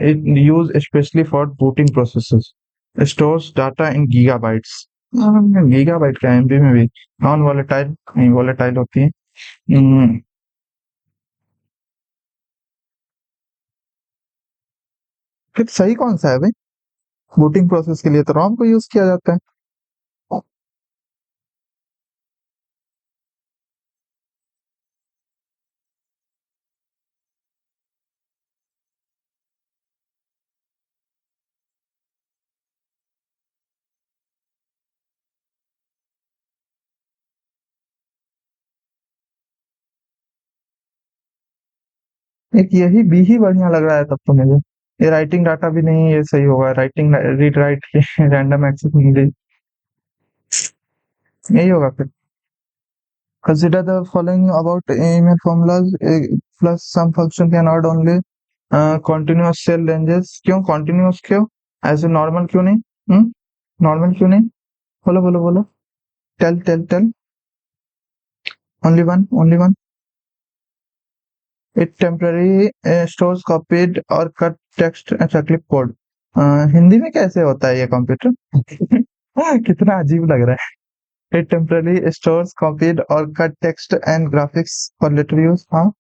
It used especially for booting processes. Stores data in gigabytes. Gigabyte का एमबी में भी नॉन वॉलेटाइल नहीं, वॉलेटाइल होती है। फिर सही कौन सा है भाई? बूटिंग प्रोसेस के लिए तो रोम को यूज किया जाता है। एक यही बी ही बढ़िया लग रहा है तब तो मुझे। ये राइटिंग डाटा भी नहीं, ये सही होगा। राइटिंग रीड राइट के रैंडम एक्सेस मेमोरी यही होगा फिर। Consider the following about email formulas plus some function can add only continuous cell ranges। क्यों continuous, क्यों ऐसे नॉर्मल क्यों नहीं? नॉर्मल क्यों नहीं? बोलो बोलो बोलो। Tell only one। It temporarily stores copied or cut text। अच्छा clipboard। हिंदी में कैसे होता है ये कंप्यूटर? कितना अजीब लग रहा है। It temporarily stores copied or cut text and graphics for later use। हाँ।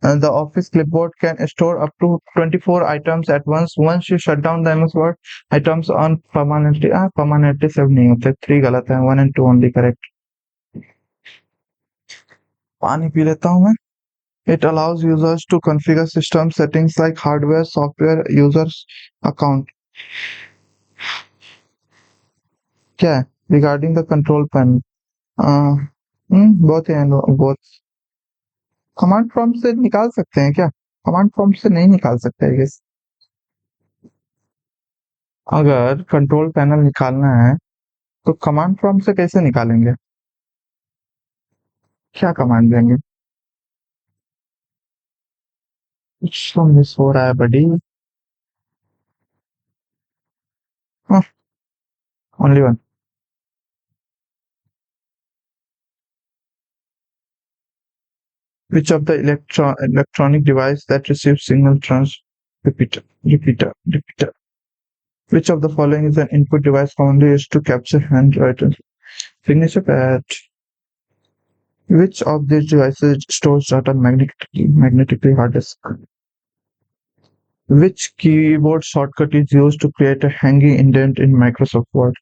The Office clipboard can store up to 24 items at once. Once you shut down the MS Word items on permanently, permanently save नहीं होते। 3 गलत है, 1 and 2 only correct। पानी पी लेता हूँ मैं। It allows users to configure system settings like hardware, software, users account। क्या है? Regarding the control panel, बहुत है, बहुत। कमांड प्रॉम्प्ट से निकाल सकते हैं क्या? कमांड प्रॉम्प्ट से नहीं निकाल सकते आई गेस। अगर कंट्रोल पैनल निकालना है तो कमांड प्रॉम्प्ट से कैसे निकालेंगे? क्या कमांड देंगे? कुछ तो मिस हो रहा है buddy. Only one. Which of the electronic device that receives signal trans repeater? Which of the following is an input device commonly used to capture handwritten signature pad? Which of these devices stores data magnetically? Hard disk. Which keyboard shortcut is used to create a hanging indent in Microsoft Word?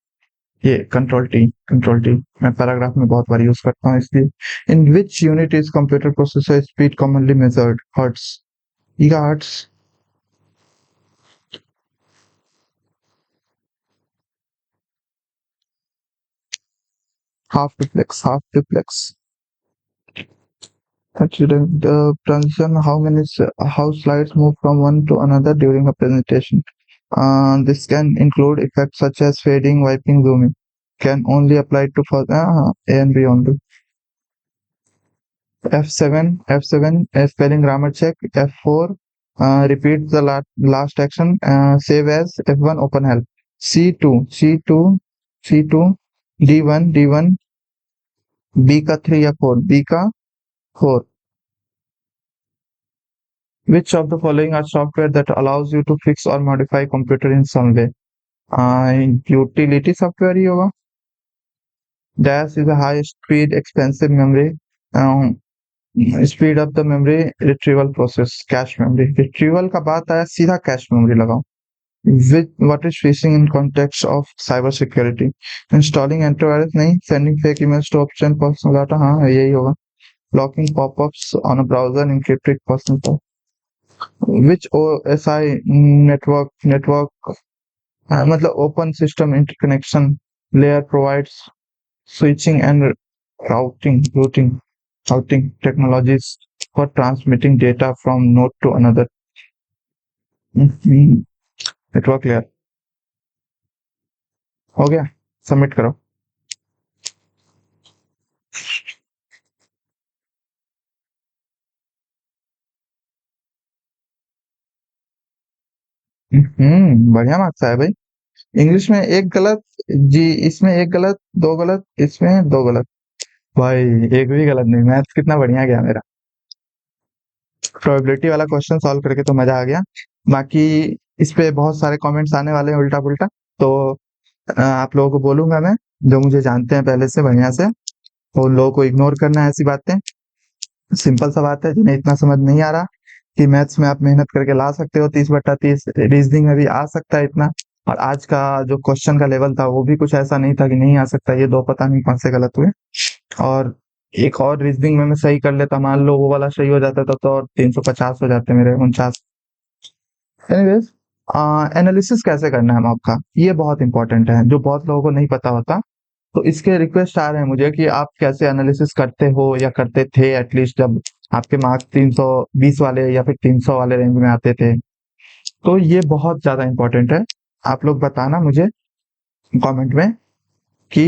ये कंट्रोल टी मैं पैराग्राफ में बहुत बार यूज करता हूँ इसलिए। In which unit is computer processor speed commonly measured? Hertz, gigahertz. Half duplex. Considering the transition, how slides move from one to another during a presentation. This can include effects such as fading, wiping, zooming. Can only apply to for A and B only. F7 spelling grammar check. F4 repeat the last action. Save as F1 open help. C2 D1 B का 3 या 4, B का 4। Which of the following are software that allows you to fix or modify computer in some way? Utility software ही होगा। Dash is a high speed expensive memory। Speed up the memory retrieval process, cache memory retrieval का बात आया, सीधा कैश मेमोरी लगाओ। Which what is phishing in context of cyber security, installing antivirus नहीं, sending fake emails to obtain personal data, हाँ यही होगा। Blocking popups on a browser encrypted personal, which OSI network मतलब open system interconnection layer provides switching and routing technologies for transmitting data from node to another. Network layer हो गया, सबमिट करो। बढ़िया मार्क्स आया भाई। इंग्लिश में एक गलत, जी इसमें एक गलत, दो गलत, इसमें दो गलत, भाई एक भी गलत नहीं। मैथ्स कितना बढ़िया गया मेरा। प्रोबेबिलिटी वाला क्वेश्चन सॉल्व करके तो मजा आ गया। बाकी इस पे बहुत सारे कमेंट्स आने वाले हैं उल्टा पुल्टा, तो आप लोगों को बोलूंगा मैं, जो मुझे जानते हैं पहले से बढ़िया से, तो उन लोगों को इग्नोर करना है ऐसी बातें। सिंपल सा बात है, जिन्हें इतना समझ नहीं आ रहा कि मैथ्स में आप मेहनत करके ला सकते हो 30/30, रीजनिंग में भी आ सकता है इतना। और आज का जो क्वेश्चन का लेवल था वो भी कुछ ऐसा नहीं था कि नहीं आ सकता, ये दो पता नहीं कौन से गलत हुए। और एक और रीजनिंग में मैं सही कर लेता, मान लो वो वाला सही हो जाता था, तो और 350 हो जाते मेरे 49। एनीवेज, एनालिसिस कैसे करना है मॉक का, ये बहुत इंपॉर्टेंट है, जो बहुत लोगों को नहीं पता होता। तो इसके रिक्वेस्ट आ रहे हैं मुझे कि आप कैसे एनालिसिस करते हो या करते थे एटलीस्ट, जब आपके मार्क्स 320 वाले या फिर 300 वाले रेंज में आते थे। तो ये बहुत ज्यादा इंपॉर्टेंट है, आप लोग बताना मुझे कमेंट में कि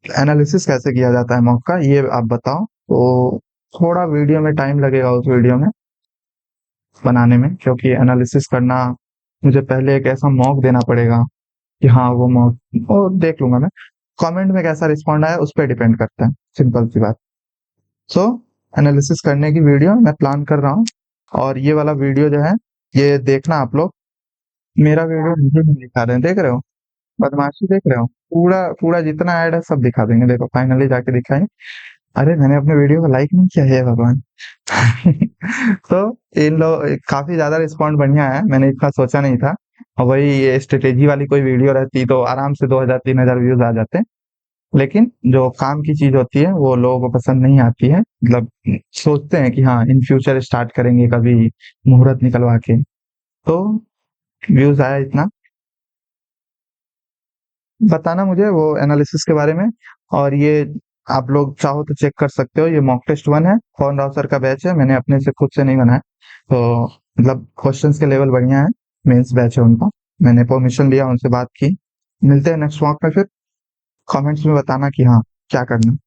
एनालिसिस कैसे किया जाता है मॉक का, ये आप बताओ। तो थोड़ा वीडियो में टाइम लगेगा उस वीडियो में बनाने में, क्योंकि एनालिसिस करना मुझे पहले एक ऐसा मॉक देना पड़ेगा कि हाँ वो मॉक और देख लूंगा मैं। कमेंट में कैसा रिस्पॉन्ड आया उस पर डिपेंड करता है, सिंपल सी बात। सो एनालिसिस करने की वीडियो मैं प्लान कर रहा हूँ, और ये वाला वीडियो जो है ये देखना आप लोग। मेरा वीडियो मुझे नहीं दिखा रहे हैं, देख रहे हो, बदमाशी देख रहे हो, पूरा पूरा जितना ऐड है सब दिखा देंगे, देखो फाइनली जाके दिखाएं। अरे मैंने अपने वीडियो को लाइक नहीं किया है भगवान। तो इन लोग काफी ज्यादा रिस्पॉन्ड बढ़िया है, मैंने इतना सोचा नहीं था। और वही ये स्ट्रेटेजी वाली कोई वीडियो रहती तो आराम से 2000-3000 व्यूज आ जाते। लेकिन जो काम की चीज होती है वो लोगों को पसंद नहीं आती है, मतलब सोचते हैं कि हाँ इन फ्यूचर स्टार्ट करेंगे कभी मुहूर्त निकलवा के, तो व्यूज आया इतना। बताना मुझे वो एनालिसिस के बारे में। और ये आप लोग चाहो तो चेक कर सकते हो, ये मॉक टेस्ट 1 है, कौन राव सर का बैच है, मैंने अपने से खुद से नहीं बनाया। तो मतलब क्वेश्चंस के लेवल बढ़िया है, मेंस बैच है उनका, मैंने परमिशन लिया, उनसे बात की। मिलते हैं नेक्स्ट मॉक में फिर, कमेंट्स में बताना कि हाँ क्या करना है।